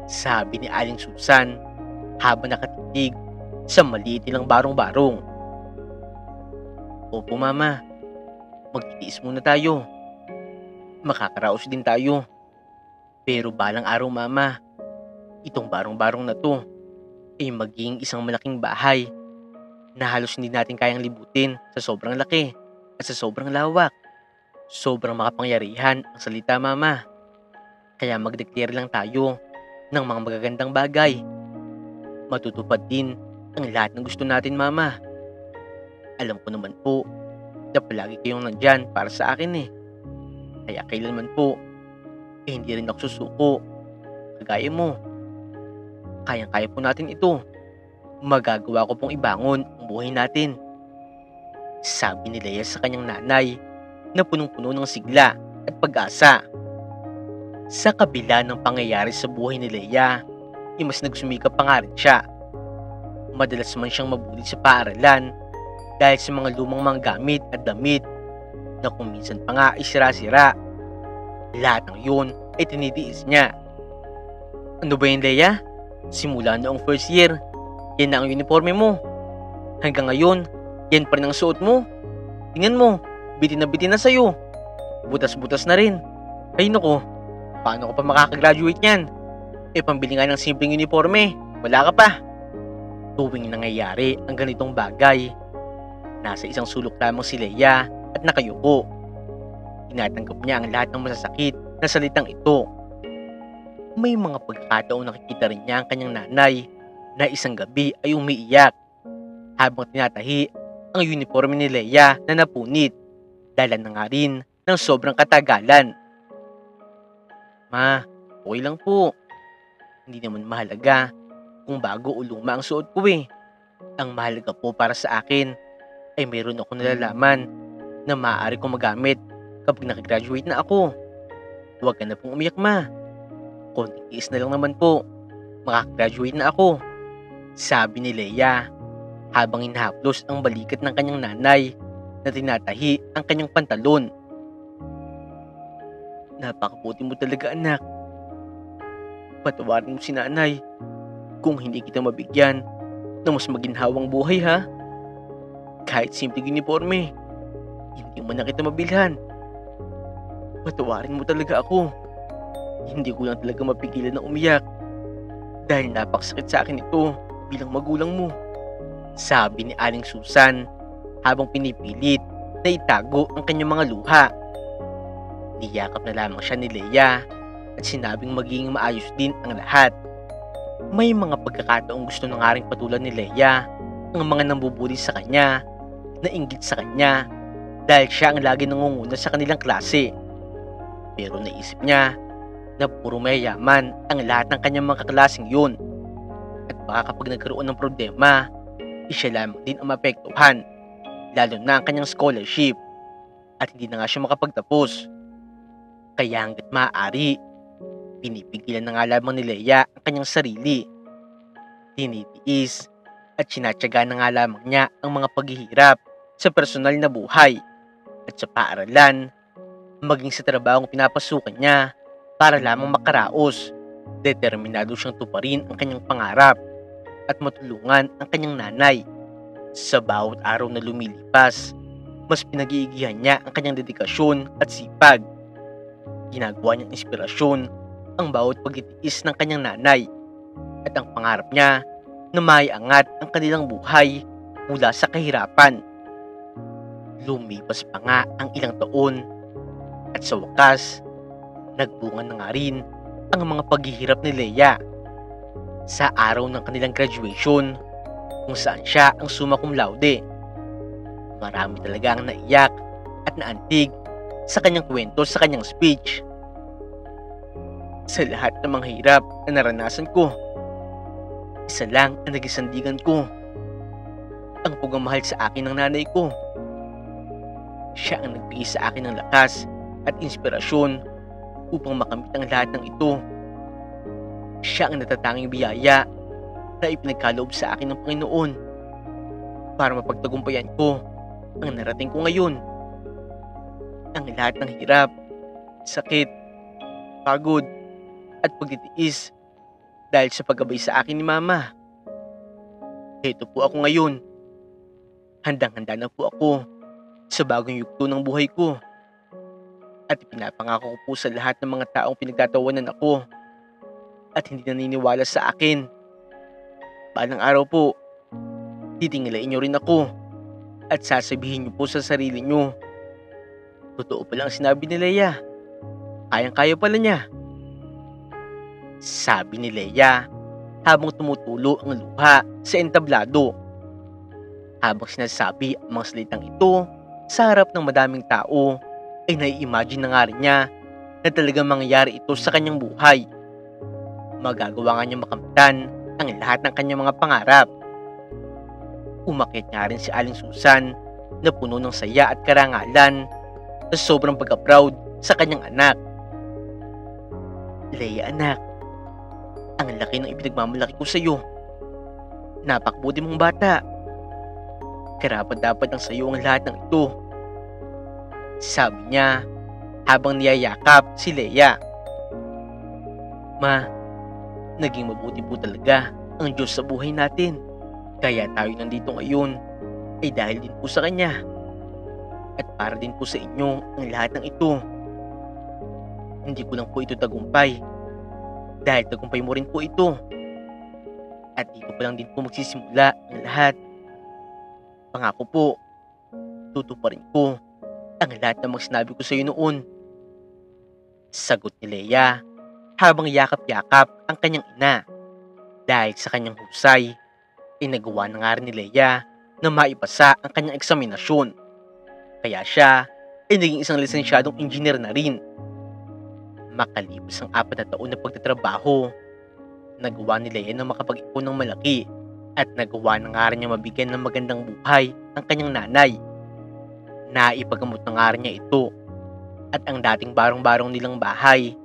Sabi ni Aling Susan habang nakatitig sa maliit nilang barong-barong. Opo mama, magtitiis muna tayo. Makakaraos din tayo. Pero balang araw mama, itong barong-barong na to ay maging isang malaking bahay na halos hindi natin kayang libutin sa sobrang laki at sa sobrang lawak. Sobrang makapangyarihan ang salita mama. Kaya mag-declare lang tayo ng mga magagandang bagay. Matutupad din ang lahat ng gusto natin mama. Alam ko naman po na palagi kayong nandyan para sa akin eh. Kaya kailanman po hindi rin ako susuko. Kagaya mo. Kayang-kaya po natin ito. Magagawa ko pong ibangon ang buhay natin. Sabi ni Leia sa kanyang nanay na punong-puno ng sigla at pag-asa. Sa kabila ng pangyayari sa buhay ni Leia, mas nagsumikap pa nga rin siya. Madalas man siyang mabuli sa paaralan dahil sa mga lumang mga gamit at damit na kung minsan pa nga ay sira-sira. Lahat ng yun ay tinidiis niya. Ano ba yun, Leia? Simula noong first year, yan na ang uniforme mo. Hanggang ngayon, yan pa rin ang suot mo. Tingnan mo, bitin na sa'yo. Butas-butas na rin. Ay nako, paano ka pa makakagraduate yan? Pambili nga ng simpleng uniforme, wala ka pa. Tuwing nangyayari ang ganitong bagay, nasa isang sulok lamang si Leia at nakayuko. Tinatanggap niya ang lahat ng masasakit na salitang ito. May mga pagkakataon nakikita rin niya ang kanyang nanay na isang gabi ay umiiyak habang tinatahi ang uniforme ni Leia na napunit dahil na nga rin ng sobrang katagalan. Ma, okay lang po. Hindi naman mahalaga kung bago o luma ang suot ko eh. Ang mahalaga po para sa akin ay mayroon ako nalalaman na maaari kong magamit kapag nakagraduate na ako. Huwag ka na pong umiyak ma. Konting tiis na lang naman po. Makagraduate na ako. Sabi ni Leia habang hinahaplos ang balikat ng kanyang nanay na tinatahi ang kanyang pantalon. Napakabuti mo talaga anak. Patawarin mo si nanay kung hindi kita mabigyan ng mas maginhawang buhay ha. Kahit simpleng uniforme, hindi mo na kita mabilhan. Patawarin mo talaga ako. Hindi ko lang talaga mapigilan na umiyak dahil napakasakit sa akin ito bilang magulang mo. Sabi ni Aling Susan habang pinipilit na itago ang kanyang mga luha. Niyakap na lamang siya ni Leia at sinabing magiging maayos din ang lahat. May mga pagkakataong gusto na nga ring patulan ni Leia ang mga nambubuli sa kanya, na inggit sa kanya dahil siya ang lagi nangunguna sa kanilang klase. Pero naisip niya na puro mayayaman ang lahat ng kanyang mga kaklaseng yun. At baka kapag nagkaroon ng problema, siya lamang din ang maapektuhan, lalo na ang kanyang scholarship. At hindi na nga siya makapagtapos. Kaya hanggat maaari, pinipigilan na nga lamang ni Leia ang kanyang sarili. Tinitiis at sinatyaga na nga lamang niya ang mga paghihirap sa personal na buhay at sa paaralan, maging sa trabahong pinapasukan niya para lamang makaraos. Determinado siyang tuparin ang kanyang pangarap at matulungan ang kanyang nanay. Sa bawat araw na lumilipas, mas pinag-iigihan niya ang kanyang dedikasyon at sipag. Ginagawa niyang inspirasyon ang bawat pagtitiis ng kanyang nanay at ang pangarap niya na maiangat ang kanilang buhay mula sa kahirapan. Lumipas pa nga ang ilang taon at sa wakas, nagbunga na nga rin ang mga paghihirap ni Leia. Sa araw ng kanilang graduation, kung saan siya ang summa cum laude, marami talaga ang naiyak at naantig sa kanyang kwento sa kanyang speech. Sa lahat ng mga hirap na naranasan ko, isa lang ang naging sandigan ko. Ang pagmamahal sa akin ng nanay ko. Siya ang nagbigay sa akin ng lakas at inspirasyon upang makamit ang lahat ng ito. Siya ang natatanging biyaya na ipinagkaloob sa akin ng Panginoon para mapagtagumpayan ko ang narating ko ngayon. Ang lahat ng hirap, sakit, pagod, at pagtitiis dahil sa paggabay sa akin ni Mama. Heto po ako ngayon. Handang-handa na po ako sa bagong yugto ng buhay ko. At ipinapangako ko po sa lahat ng mga taong pinagtatawanan ako at hindi naniniwala sa akin. Balang araw po, titingilain niyo rin ako at sasabihin niyo po sa sarili niyo, totoo pala ang sinabi ni Leia. Kayang-kaya pala niya. Sabi ni Leia habang tumutulo ang luha sa entablado. Habang sinasabi ang mga salitang ito sa harap ng madaming tao, ay nai-imagine na nga rin niya na talagang mangyayari ito sa kanyang buhay. Magagawa nga niyang makamtan ang lahat ng kanyang mga pangarap. Umakyat nga rin si Aling Susan na puno ng saya at karangalan sa sobrang pagka-proud sa kanyang anak. Leia anak, ang laki ng ipinagmamalaki ko sa iyo. Napakabuti mong bata. Karapat-dapat ang sa iyo ang lahat ng ito. Sabi niya habang niyayakap si Leia. Ma, naging mabuti po talaga ang Diyos sa buhay natin. Kaya tayo nandito ngayon ay dahil din po sa Kanya. At para din po sa inyo ang lahat ng ito. Hindi ko lang po ito tagumpay. Dahil tagumpay mo rin po ito. At dito pa lang din po magsisimula ang lahat. Pangako po, tutuparin ko ang lahat ng mga sinabi ko sa iyo noon. Sagot ni Leia habang yakap-yakap ang kanyang ina. Dahil sa kanyang husay, nagawa na nga rin ni Leia na maipasa ang kanyang eksaminasyon. Kaya siya ay naging isang lisensyadong engineer na rin. Makalipas ang 4 na taon na pagtatrabaho, nagawa ni Leia na makapag-ipon ng malaki at nagawa na nga rin niya mabigyan ng magandang buhay ang kanyang nanay. Naipagamot na nga rin niya ito at ang dating barong-barong nilang bahay,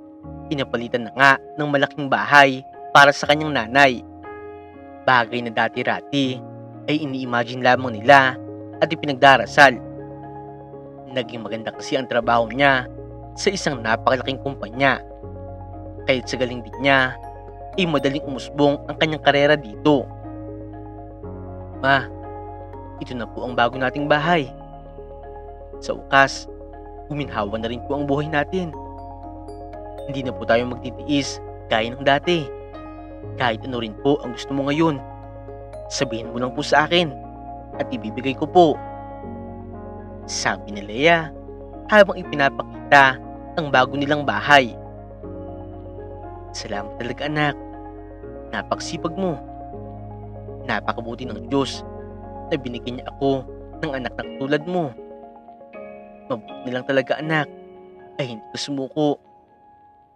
pinapalitan na nga ng malaking bahay para sa kanyang nanay. Bagay na dati-rati ay ini-imagine lamang nila at ipinagdarasal. Naging maganda kasi ang trabaho niya sa isang napakalaking kumpanya. Kahit sa galing din niya, ay madaling umusbong ang kanyang karera dito. Ma, ito na po ang bago nating bahay. Sa wakas, guminhawa na rin po ang buhay natin. Hindi na po tayo magtitiis gaya ng dati. Kahit ano rin po ang gusto mo ngayon, sabihin mo lang po sa akin at ibibigay ko po. Sabi ni Leia habang ipinapakita ang bago nilang bahay. Salamat talaga anak. Napaksipag mo. Napakabuti ng Diyos na binigyan niya ako ng anak na katulad mo. Mabuti nilang talaga anak ay hindi ka sumuko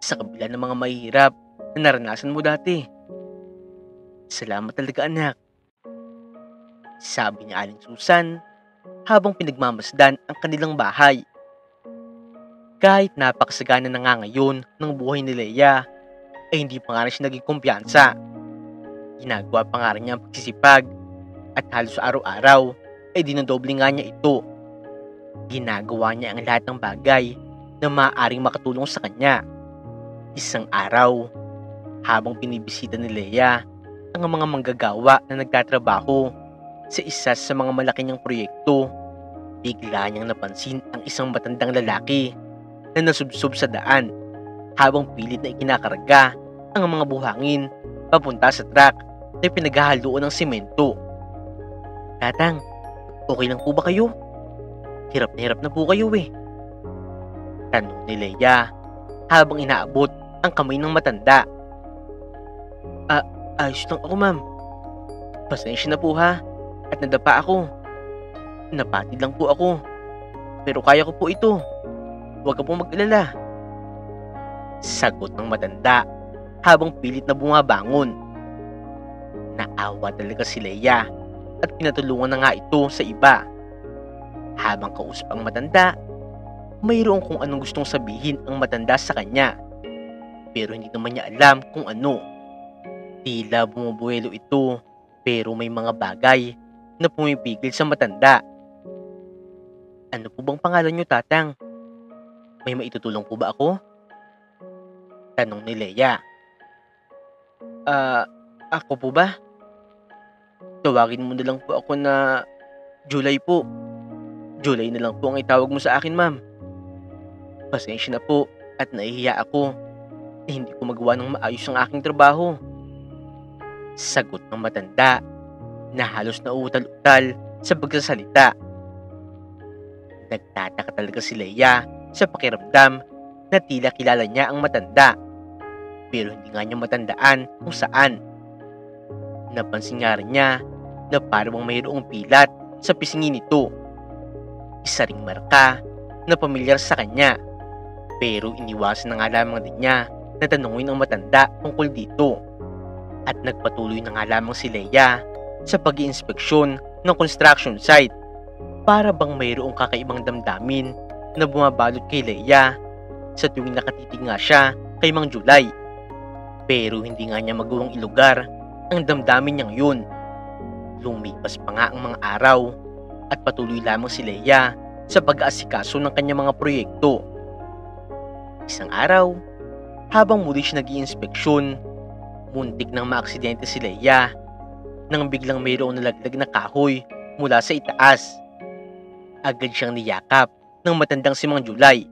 sa kabila ng mga mahihirap na naranasan mo dati. Salamat talaga anak. Sabi ni Aling Susan habang pinagmamasdan ang kanilang bahay. Kahit napakasagana na nga ngayon ng buhay ni Leia, ay hindi pa nga rin siya naging kumpiyansa. Ginagawa pa nga rin niya ang pagsisipag at halos araw-araw ay dinodoble nga niya ito. Ginagawa niya ang lahat ng bagay na maaaring makatulong sa kanya. Isang araw, habang binibisita ni Leia ang mga manggagawa na nagtatrabaho sa isa sa mga malaki niyang proyekto, bigla niyang napansin ang isang matandang lalaki na nasubsob sa daan habang pilit na ikinakarga ang mga buhangin papunta sa truck na pinaghahaluan ng semento. Tatang, okay lang po ba kayo? Hirap na po kayo eh. Tanong ni Leia habang inaabot ang kamay ng matanda. Ayos lang ako ma'am. Pasensya na po ha at nadapa ako. Napatid lang po ako. Pero kaya ko po ito. Huwag ka pong mag-alala. Sagot ng matanda habang pilit na bumabangon. Naawa talaga si Leia at pinatulungan na nga ito sa iba. Habang kausap ang matanda, mayroon kung anong gustong sabihin ang matanda sa kanya. Pero hindi naman niya alam kung ano. Tila bumubuelo ito pero may mga bagay na pumipigil sa matanda. Ano po bang pangalan niyo tatang? May maitutulong po ba ako? Tanong ni Leia. Ah, ako po ba? Tawagin mo na lang po ako na July po. July na lang po ang itawag mo sa akin, ma'am. Pasensya na po at nahihiya ako hindi ko magawa ng maayos ang aking trabaho. Sagot ng matanda na halos nauutal-utal sa pagsasalita. Nagtataka talaga si Leia sa pakiramdam na tila kilala niya ang matanda pero hindi nga niya matandaan kung saan. Napansin nga rin niya na parang mayroong pilat sa pisngi nito. Isa ring marka na pamilyar sa kanya pero iniwasan na nga lamang din niya na tanungin ang matanda tungkol dito. At nagpatuloy na nga lamang si Leia sa pag-iinspeksyon ng construction site para bang mayroong kakaibang damdamin na bumabalot kay Leia sa tuwing nakatitig nga siya kay Mang July. Pero hindi nga niya magawang ilugar ang damdamin niyang yun. Lumipas pa nga ang mga araw at patuloy lamang si Leia sa pag-aasikaso ng kanyang mga proyekto. Isang araw, habang muli siya nag-iinspeksyon, muntik nang maaksidente si Leia nang biglang mayroong nalaglag na kahoy mula sa itaas. Agad siyang niyakap ng matandang si Mang July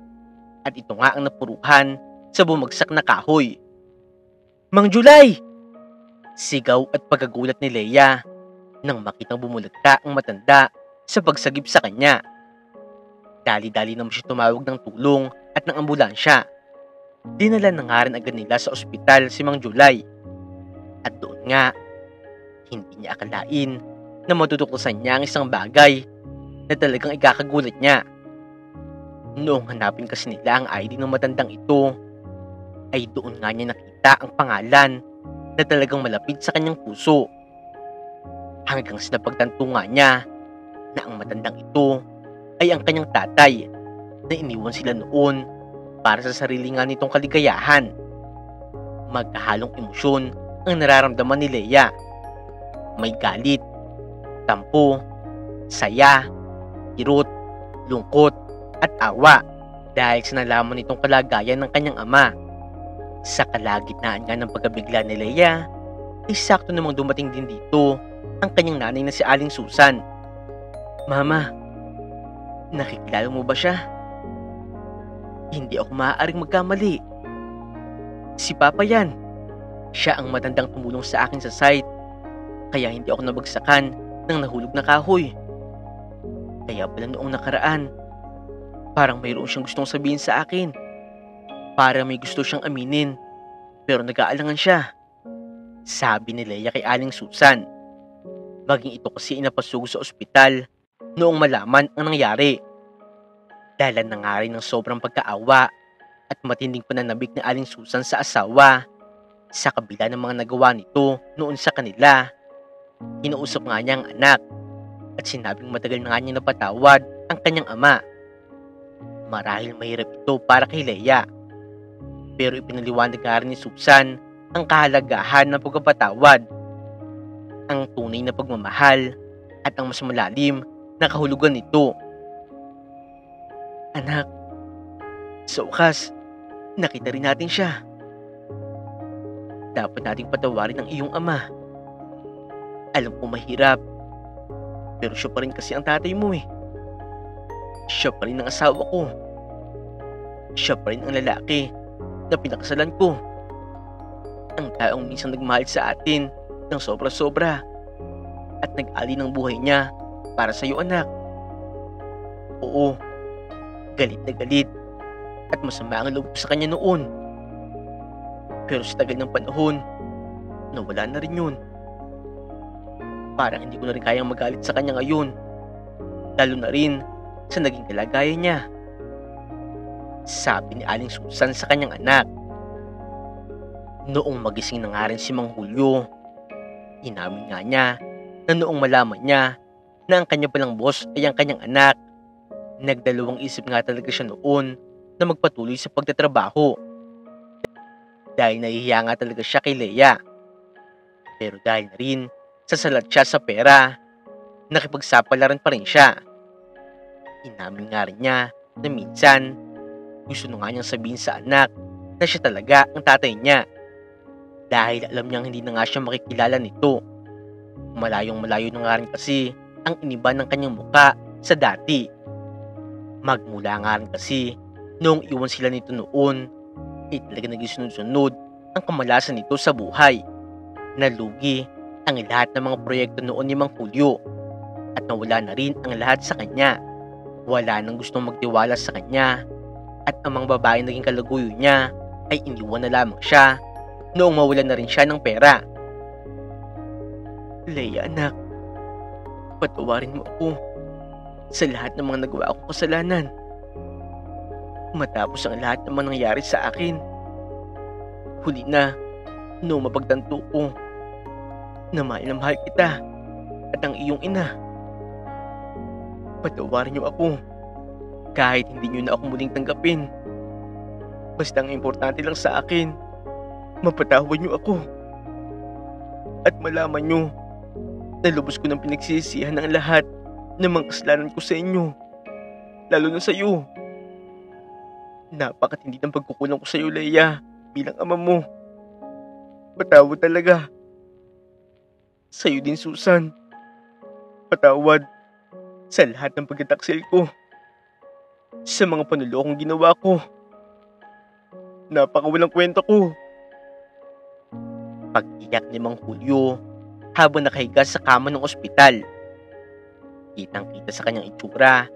at ito nga ang napuruhan sa bumagsak na kahoy. "Mang July!" Sigaw at pagkagulat ni Leia nang makitang bumulagta ang matanda sa pagsagip sa kanya. Dali-dali naman siya tumawag ng tulong at ng ambulansya. Dinala na nga rin agad nila sa ospital si Mang July. At doon nga, hindi niya akalain na matutuklasan niya ang isang bagay na talagang ikakagulat niya. Noong hanapin kasi nila ang ID ng matandang ito, ay doon nga niya nakita ang pangalan na talagang malapit sa kanyang puso. Hanggang sa napagtanto nga niya na ang matandang ito ay ang kanyang tatay na iniwan sila noon para sa sarili nga nitong kaligayahan. Magkahalong emosyon ang nararamdaman ni Leia. May galit, tampo, saya, kirot, lungkot, at awa dahil sa nalaman nitong kalagayan ng kanyang ama. Sa kalagitnaan nga ng pagkabigla ni Leia, ay sakto namang dumating din dito ang kanyang nanay na si Aling Susan. "Mama, nakikilala mo ba siya? Hindi ako maaaring magkamali. Si Papa yan. Siya ang matandang tumulong sa akin sa site, kaya hindi ako nabagsakan ng nahulog na kahoy. Kaya pala noong nakaraan, parang mayroon siyang gustong sabihin sa akin. Para may gusto siyang aminin, pero nag-aalangan siya," sabi ni Leia kay Aling Susan. Maging ito kasi inapasugo sa ospital noong malaman ang nangyari. Dahilan na nga rin ng sobrang pagkaawa at matinding pananabik ni Aling Susan sa asawa. Sa kabila ng mga nagawa nito noon sa kanila, kinausap nga niya ang anak at sinabing matagal na nga niya napatawad ang kanyang ama. Marahil mahirap ito para kay Leia, pero ipinaliwanag nga rin ni Susan ang kahalagahan ng pagpapatawad, ang tunay na pagmamahal at ang mas malalim na kahulugan nito. "Anak, sa wakas, nakita rin natin siya. Dapat nating patawarin ang iyong ama. Alam ko mahirap, pero siya pa rin kasi ang tatay mo eh. Siya pa rin ang asawa ko. Siya pa rin ang lalaki na pinakasalan ko. Ang taong minsan nagmahal sa atin ng sobra-sobra at nag-ali ng buhay niya para sa iyo, anak. Oo, galit na galit at masama ang loob ko sa kanya noon. Pero sa tagal ng panahon, nawala na rin yun. Parang hindi ko na rin kayang magalit sa kanya ngayon, lalo na rin sa naging kalagayan niya," sabi ni Aling Susan sa kanyang anak. Noong magising na nga rin si Mang Julio, inamin nga niya na noong malaman niya na ang kanya palang boss ay ang kanyang anak, nagdalawang isip nga talaga siya noon na magpatuloy sa pagtatrabaho. Dahil nahihiya nga talaga siya kay Leia. Pero dahil na rin sa salat siya sa pera, nakipagsapalaran pa rin siya. Inamin nga rin niya na minsan gusto na nga niyang sabihin sa anak na siya talaga ang tatay niya. dahil alam niyang hindi na nga siya makikilala nito. Malayong malayo na nga rin kasi ang iniba ng kanyang muka sa dati. Magmula nga rin kasi noong iwan sila nito noon, talaga naging sunod-sunod ang kamalasan nito sa buhay. Nalugi ang lahat ng mga proyekto noon ni Mang Julio at nawala na rin ang lahat sa kanya. Wala nang gustong magtiwala sa kanya at ang mga babae naging kalaguyo niya ay iniwan na lamang siya noong mawalan na rin siya ng pera. Leia anak, patawarin mo ako sa lahat ng mga nagawa akong kasalanan. Matapos ang lahat ng mga nangyari sa akin, huli na noong mapagtanto ko na mahal kita at ang iyong ina. Patawarin niyo ako kahit hindi niyo na ako muling tanggapin. Basta ang importante lang sa akin, mapatawad niyo ako at malaman niyo na lubos ko ng pinagsisihan ang lahat ng mga kasalanan ko sa inyo, lalo na sa iyo. Napakatindi ng pagkukulang ko sa iyo, Leia, bilang ama mo. Patawad talaga. Sa'yo din, Susan. Patawad sa lahat ng pagtataksil ko, sa mga panulokong ginawa ko. Napakawalang kwenta ko. Pag-iyak ni Mang Julio habang nakahiga sa kama ng ospital. Kitang-kita sa kanyang itsura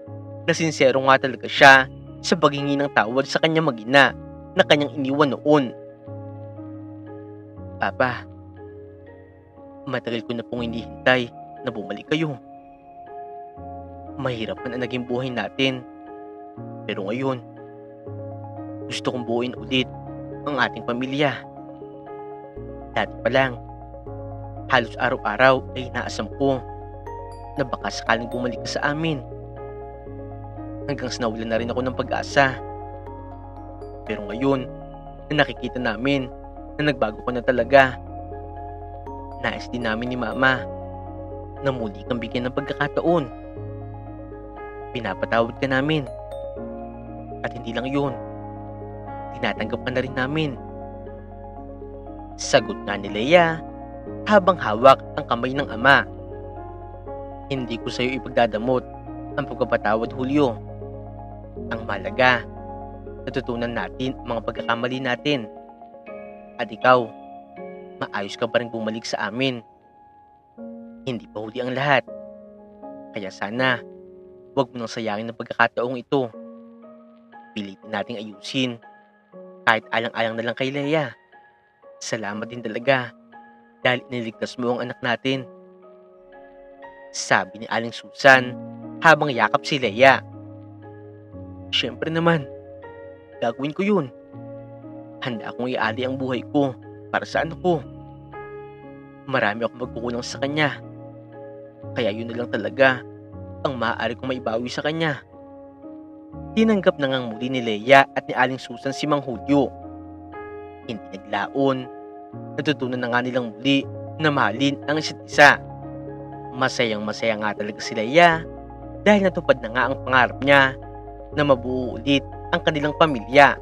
na sincero nga talaga siya sa paghingi ng tawad sa kanyang mag-ina na kanyang iniwan noon. Papa, matagal ko na pong hinihintay na bumalik kayo. Mahirap man ang naging buhay natin, pero ngayon, gusto kong buuin ulit ang ating pamilya. Dati pa lang, halos araw-araw ay inaasam ko na baka sakaling bumalik ka sa amin. Hanggang sa nawalan na rin ako ng pag-asa. Pero ngayon, na nakikita namin na nagbago ka na talaga, nais din namin ni Mama na muli kang bigyan ng pagkakataon. Pinapatawad ka namin. At hindi lang yun, tinatanggap ka na rin namin. Sagot nga ni Leia habang hawak ang kamay ng ama. Hindi ko sa iyo ipagdadamot ang pagpapatawad, Julio. Ang mahalaga, natutunan natin ang mga pagkakamali natin. At ikaw, maayos ka pa rin bumalik sa amin. Hindi pa huli ang lahat. Kaya sana, huwag mo nang sayangin ang pagkakataong ito. Pilitin nating ayusin, kahit alang-alang na lang kay Leia. Salamat din talaga dahil iniligtas mo ang anak natin. Sabi ni Aling Susan habang yakap si Leia. Siyempre naman, gagawin ko yun. Handa akong iali ang buhay ko para sa anak ko. Marami akong magkukulang sa kanya. Kaya yun na lang talaga ang maaari kong maibawi sa kanya. Tinanggap na ngang muli ni Leia at ni Aling Susan si Mang Julio. Hindi naglaon, natutunan na nga nilang muli na mahalin ang isa't isa. Masayang-masaya nga talaga si Leia dahil natupad na nga ang pangarap niya na mabuo ulit ang kanilang pamilya.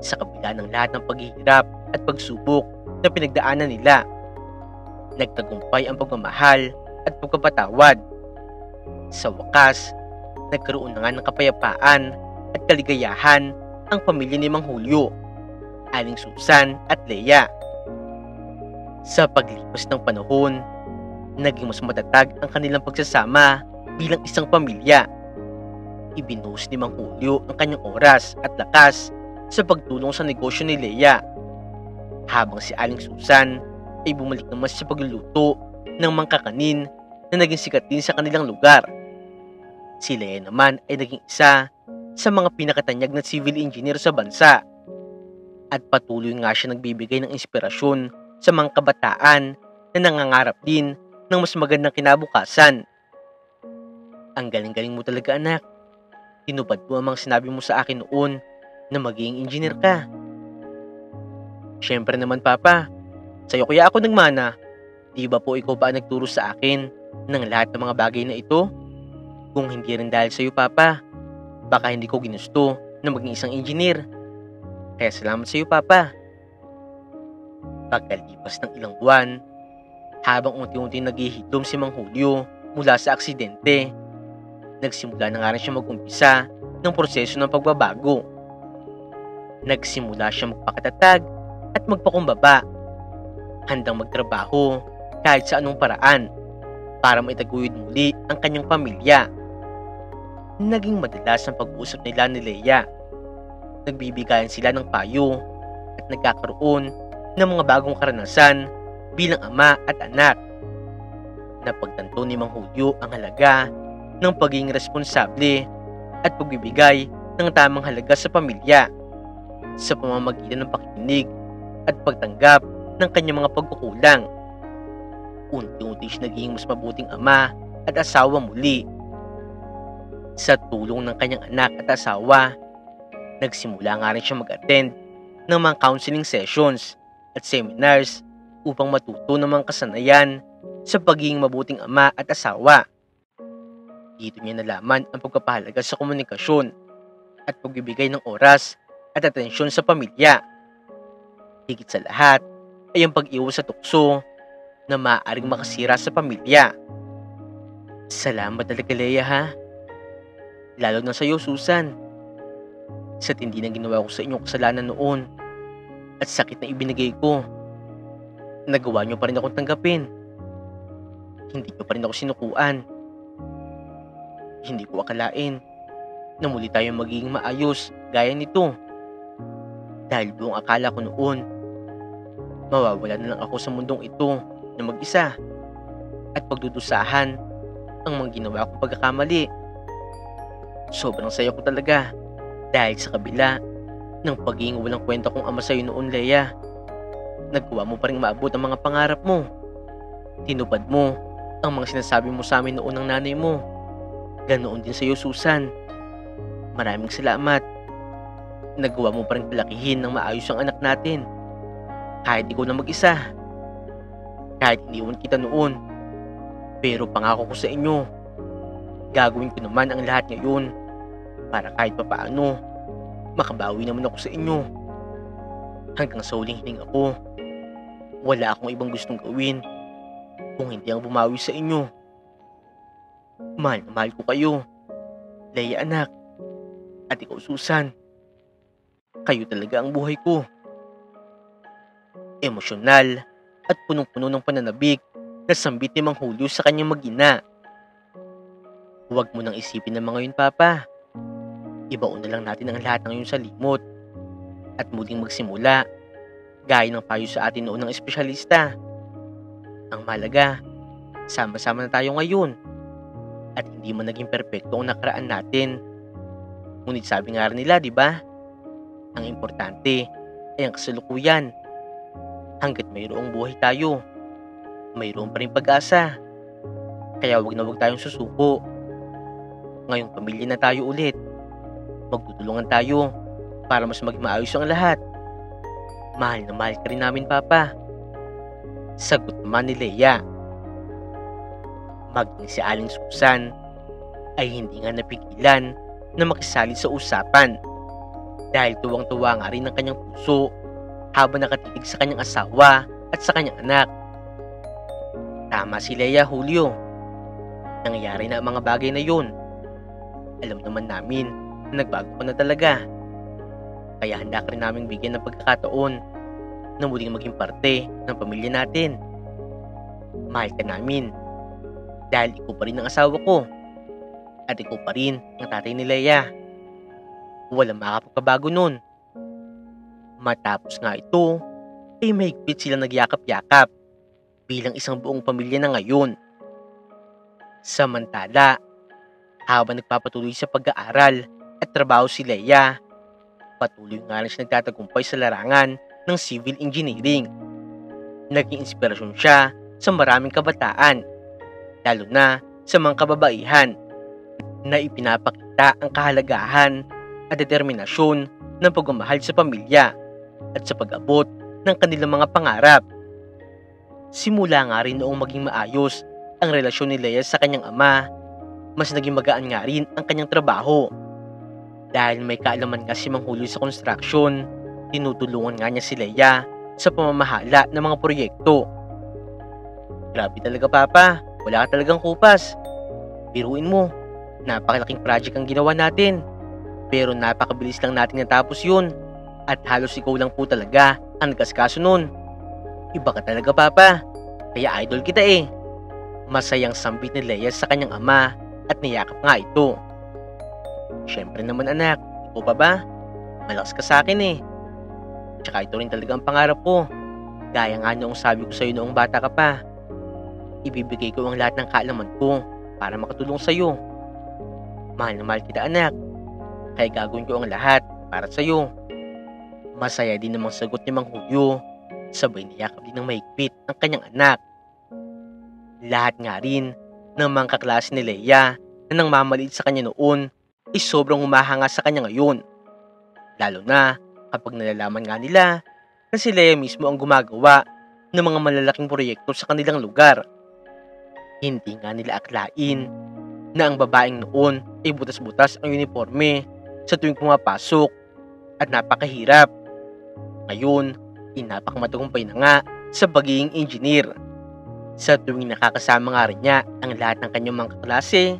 Sa kabila ng lahat ng paghihirap at pagsubok na pinagdaanan nila, nagtagumpay ang pagmamahal at pagpapatawad. Sa wakas, nagkaroon na nga ng kapayapaan at kaligayahan ang pamilya ni Mang Julio, Aling Susan at Leia. Sa paglipas ng panahon, naging mas matatag ang kanilang pagsasama bilang isang pamilya. Ibinuhos ni Mang Julio ang kanyang oras at lakas sa pagtulong sa negosyo ni Leia, habang si Aling Susan ay bumalik naman sa pagluluto ng mga kakanin na naging sikat din sa kanilang lugar. Si Leia naman ay naging isa sa mga pinakatanyag na civil engineer sa bansa at patuloy nga siya nagbibigay ng inspirasyon sa mga kabataan na nangangarap din ng mas magandang kinabukasan. Ang galing-galing mo talaga, anak. Tinupad mo ang mga sinabi mo sa akin noon na magiging engineer ka. Siyempre naman, Papa. Sa'yo kaya ako nagmana. Di ba po ikaw pa ang nagturo sa akin ng lahat ng mga bagay na ito? Kung hindi rin dahil sa'yo, Papa, baka hindi ko ginusto na maging isang engineer. Kaya salamat sa'yo, Papa. Pagkalipas ng ilang buwan, habang unti-unti naghihilom si Mang Julio mula sa aksidente, nagsimula na nga rin siya mag-umpisa ng proseso ng pagbabago. Nagsimula siya magpakatatag at magpakumbaba, handang magtrabaho kahit sa anong paraan para maitaguyod muli ang kanyang pamilya. Naging madalas ang pag-uusap nila ni Leia. Nagbibigayan sila ng payo at nagkakaroon ng mga bagong karanasan bilang ama at anak. Napagtanto ni Mang Julio ang halaga ng pagiging responsable at pagbibigay ng tamang halaga sa pamilya sa pamamagitan ng pakikinig at pagtanggap ng kanyang mga pagkukulang. Unti-unti siya naging mas mabuting ama at asawa muli. Sa tulong ng kanyang anak at asawa, nagsimula nga rin siya mag-attend ng mga counseling sessions at seminars upang matuto ng mga kasanayan sa pagiging mabuting ama at asawa. Dito niya nalaman ang pagpapahalaga sa komunikasyon at pagbibigay ng oras at atensyon sa pamilya. Higit sa lahat ay ang pag-iwas sa tukso na maaaring makasira sa pamilya. Salamat talaga, Leia, ha? Lalo na sa iyo, Susan. Sa tindi na ginawa ko sa inyong kasalanan noon at sakit na ibinigay ko, nagawa niyo pa rin akong tanggapin. Hindi niyo pa rin ako sinukuan. Hindi ko akalain na muli tayong magiging maayos gaya nito. Dahil buong akala ko noon, mawawala na lang ako sa mundong ito na mag-isa at pagdudusahan ang mga ginawa kong pagkakamali. Sobrang saya ko talaga dahil sa kabila ng pagiging walang kwenta kong ama sa'yo noon, Leia, nagawa mo pa rin maabot ang mga pangarap mo. Tinupad mo ang mga sinasabi mo sa amin noon ng nanay mo. Ganoon din sa iyo, Susan. Maraming salamat. Nagawa mo pa rin palakihin ng maayos ang anak natin. Kahit ikaw na mag-isa. Kahit iniwan kita noon. Pero pangako ko sa inyo, gagawin ko naman ang lahat ngayon para kahit papaano, makabawi naman ako sa inyo. Hanggang sa huling hininga ko, wala akong ibang gustong gawin kung hindi ang bumawi sa inyo. Mahal na mahal ko kayo, Leia anak, at ikaw Susan. Kayo talaga ang buhay ko. Emosyonal at punong-puno ng pananabik na sambit ni Mang Julio sa kanyang mag-ina. Huwag mo nang isipin ng mga yun, Papa. Ibaon na lang natin ang lahat ng yun sa limot at muling magsimula gaya ng payo sa atin noon ng espesyalista. Ang mahalaga, sama-sama na tayo ngayon at hindi man naging perpekto ang nakaraan natin. Ngunit sabi nga rin nila, di ba? Ang importante ay ang kasalukuyan. Hanggat mayroong buhay tayo, mayroon pa rin pag-asa. Kaya wag na wag tayong susuko. Ngayong pamilya na tayo ulit. Magtutulungan tayo para mas maging maayos ang lahat. Mahal na mahal ka rin namin, Papa. Sagot naman ni Leia. Maging si Aling Susan ay hindi nga napigilan na makisali sa usapan dahil tuwang-tuwa nga rin ang kanyang puso habang nakatitig sa kanyang asawa at sa kanyang anak. Tama si Leia, Julio. Nangyayari na ang mga bagay na yun. Alam naman namin na nagbago ka na talaga. Kaya handa ka rin naming bigyan ng pagkakataon na muling maging parte ng pamilya natin. Mahal ka namin dahil ikaw pa rin ang asawa ko at ikaw pa rin ang tatay ni Leia. Walang makapagpabago nun. Matapos nga ito, ay mahigpit silang nagyakap-yakap bilang isang buong pamilya na ngayon. Samantala, habang nagpapatuloy sa pag-aaral at trabaho si Leia, patuloy nga rin siya nagtatagumpay sa larangan ng civil engineering. Naging inspirasyon siya sa maraming kabataan, lalo na sa mga kababaihan, na ipinapakita ang kahalagahan at determinasyon ng pagmamahal sa pamilya at sa pag-abot ng kanilang mga pangarap. Simula nga rin noong maging maayos ang relasyon ni Leia sa kanyang ama, mas naging magaan nga rin ang kanyang trabaho. Dahil may kaalaman nga si Mang Julio sa construction, tinutulungan nga niya si Leia sa pamamahala ng mga proyekto. Grabe talaga papa, wala ka talagang kupas. Biruin mo, napakalaking project ang ginawa natin. Pero napakabilis lang natin natapos yun. At halos ikaw lang po talaga ang nagkaskaso nun. Iba ka talaga papa, kaya idol kita eh. Masayang sambit ni Leia sa kanyang ama at niyakap nga ito. Siyempre naman anak, ikaw pa ba? Malakas ka sa akin eh. Tsaka ito rin talaga ang pangarap ko. Gaya nga noong sabi ko sa'yo noong bata ka pa. Ibibigay ko ang lahat ng kaalaman ko para makatulong sa'yo. Mahal na mahal kita anak. Kaya gagawin ko ang lahat para sa'yo. Masaya din namang sagot ni Mang Julio. Sabay niyakap din ng mahigpit ang kanyang anak. Lahat nga rin ng mga kaklase ni Leia na nang mamaliit sa kanya noon ay sobrang humahanga sa kanya ngayon. Lalo na kapag nalalaman nga nila na si Leia mismo ang gumagawa ng mga malalaking proyekto sa kanilang lugar. Hindi nga nila akalain na ang babaeng noon ay butas-butas ang uniforme sa tuwing pumapasok at napakahirap. Ngayon, napakmatagumpay na nga sa pagiging engineer. Sa tuwing nakakasama nga rin niya ang lahat ng kanyang mga kaklase,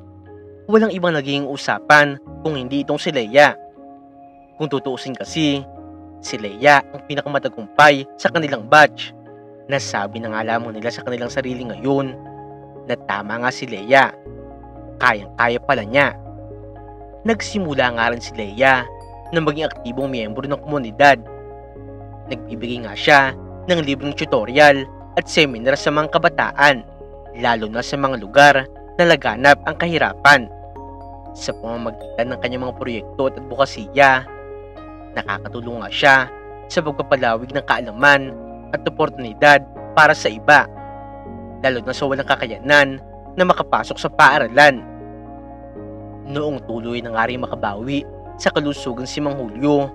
walang ibang naging usapan kung hindi itong si Leia. Kung tutuusin kasi, si Leia ang pinakamatagumpay sa kanilang batch. Nasabi na nga lamang nila sa kanilang sarili ngayon na tama nga si Leia. Kayang-kaya pala niya. Nagsimula nga rin si Leia na maging aktibong miyembro ng komunidad. Nagbibigay nga siya ng libreng tutorial at seminar sa mga kabataan, lalo na sa mga lugar na laganap ang kahirapan. Sa pamamagitan ng kanyang mga proyekto at advokasya, nakakatulong nga siya sa pagpapalawig ng kaalaman at oportunidad para sa iba, lalo na sa walang kakayanan na makapasok sa paaralan. Noong tuloy na nga rin makabawi sa kalusugan si Mang Julio,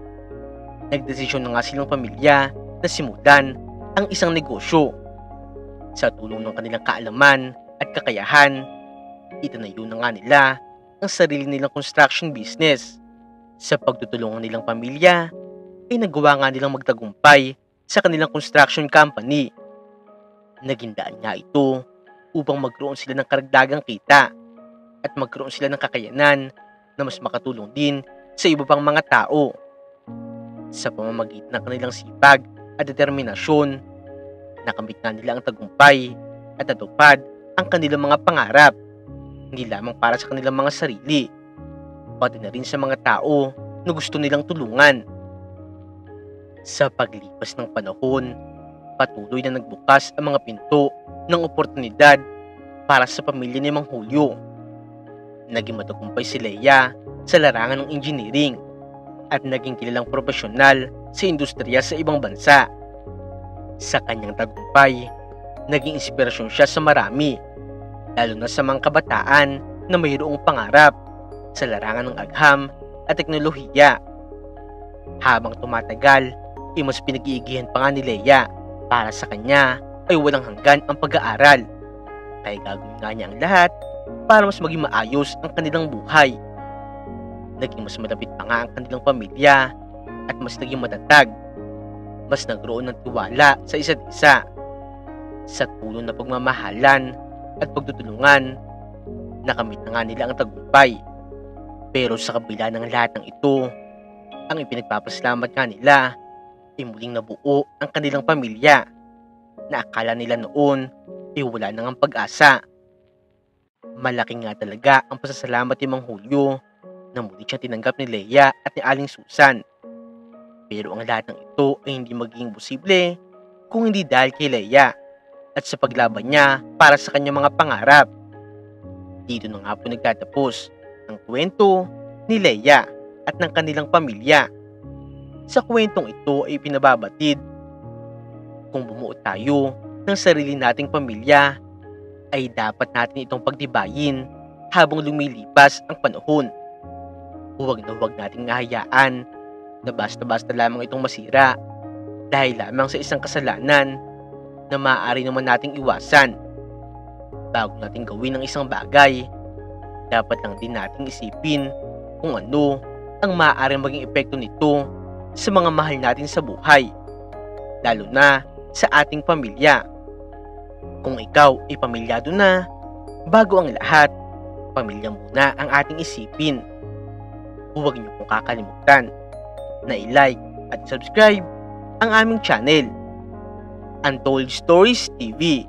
nagdesisyon na nga silang pamilya na simulan ang isang negosyo. Sa tulong ng kanilang kaalaman at kakayahan, itinayo na nga nila ang sarili nilang construction business. Sa pagtutulungan nilang pamilya, ay nagawa nga nilang magtagumpay sa kanilang construction company. Naging daan nga ito upang magkaroon sila ng karagdagang kita at magkaroon sila ng kakayanan na mas makatulong din sa iba pang mga tao. Sa pamamagitan ng kanilang sipag at determinasyon, nakamit na nila ang tagumpay at natupad ang kanilang mga pangarap, hindi lamang para sa kanilang mga sarili, pati na rin sa mga tao na gusto nilang tulungan. Sa paglipas ng panahon, patuloy na nagbukas ang mga pinto ng oportunidad para sa pamilya ni Mang Julio. Naging matagumpay si Leia sa larangan ng engineering at naging kilalang profesional sa industriya sa ibang bansa. Sa kanyang tagumpay, naging inspirasyon siya sa marami, lalo na sa mga kabataan na mayroong pangarap sa larangan ng agham at teknolohiya. Habang tumatagal, ay mas pinag-iigihan pa nga ni Leia para sa kanya ay walang hanggan ang pag-aaral. Kaya gagawin nga niya ang lahat para mas maging maayos ang kanilang buhay. Naging mas malapit pa nga ang kanilang pamilya at mas naging matatag. Mas nagroon ng tiwala sa isa't isa. Sa tulong na pagmamahalan at pagtutulungan, nakamit na nga nila ang tagumpay. Pero sa kabila ng lahat ng ito, ang ipinagpapasalamat nga nila ay muling nabuo ang kanilang pamilya na akala nila noon ay wala nang ang pag-asa. Malaki nga talaga ang pasasalamat ni Mang Julio na muli siya tinanggap ni Leia at ni Aling Susan. Pero ang lahat ng ito ay hindi magiging posible kung hindi dahil kay Leia at sa paglaban niya para sa kanyang mga pangarap. Dito na nga po nagtatapos ang kwento ni Leia at ng kanilang pamilya. Sa kwentong ito ay pinababatid kung bumuo tayo ng sarili nating pamilya ay dapat natin itong pagtibayin habang lumilipas ang panahon. Huwag na huwag nating hahayaan na basta-basta lamang itong masira dahil lamang sa isang kasalanan na maaari naman nating iwasan. Bago natin gawin ang isang bagay, dapat lang din nating isipin kung ano ang maaaring maging epekto nito sa mga mahal natin sa buhay. lalo na sa ating pamilya. Kung ikaw ay pamilyado na, bago ang lahat, pamilya muna ang ating isipin. Huwag niyo pong kakalimutan na i-like at subscribe ang aming channel, Untold Stories TV.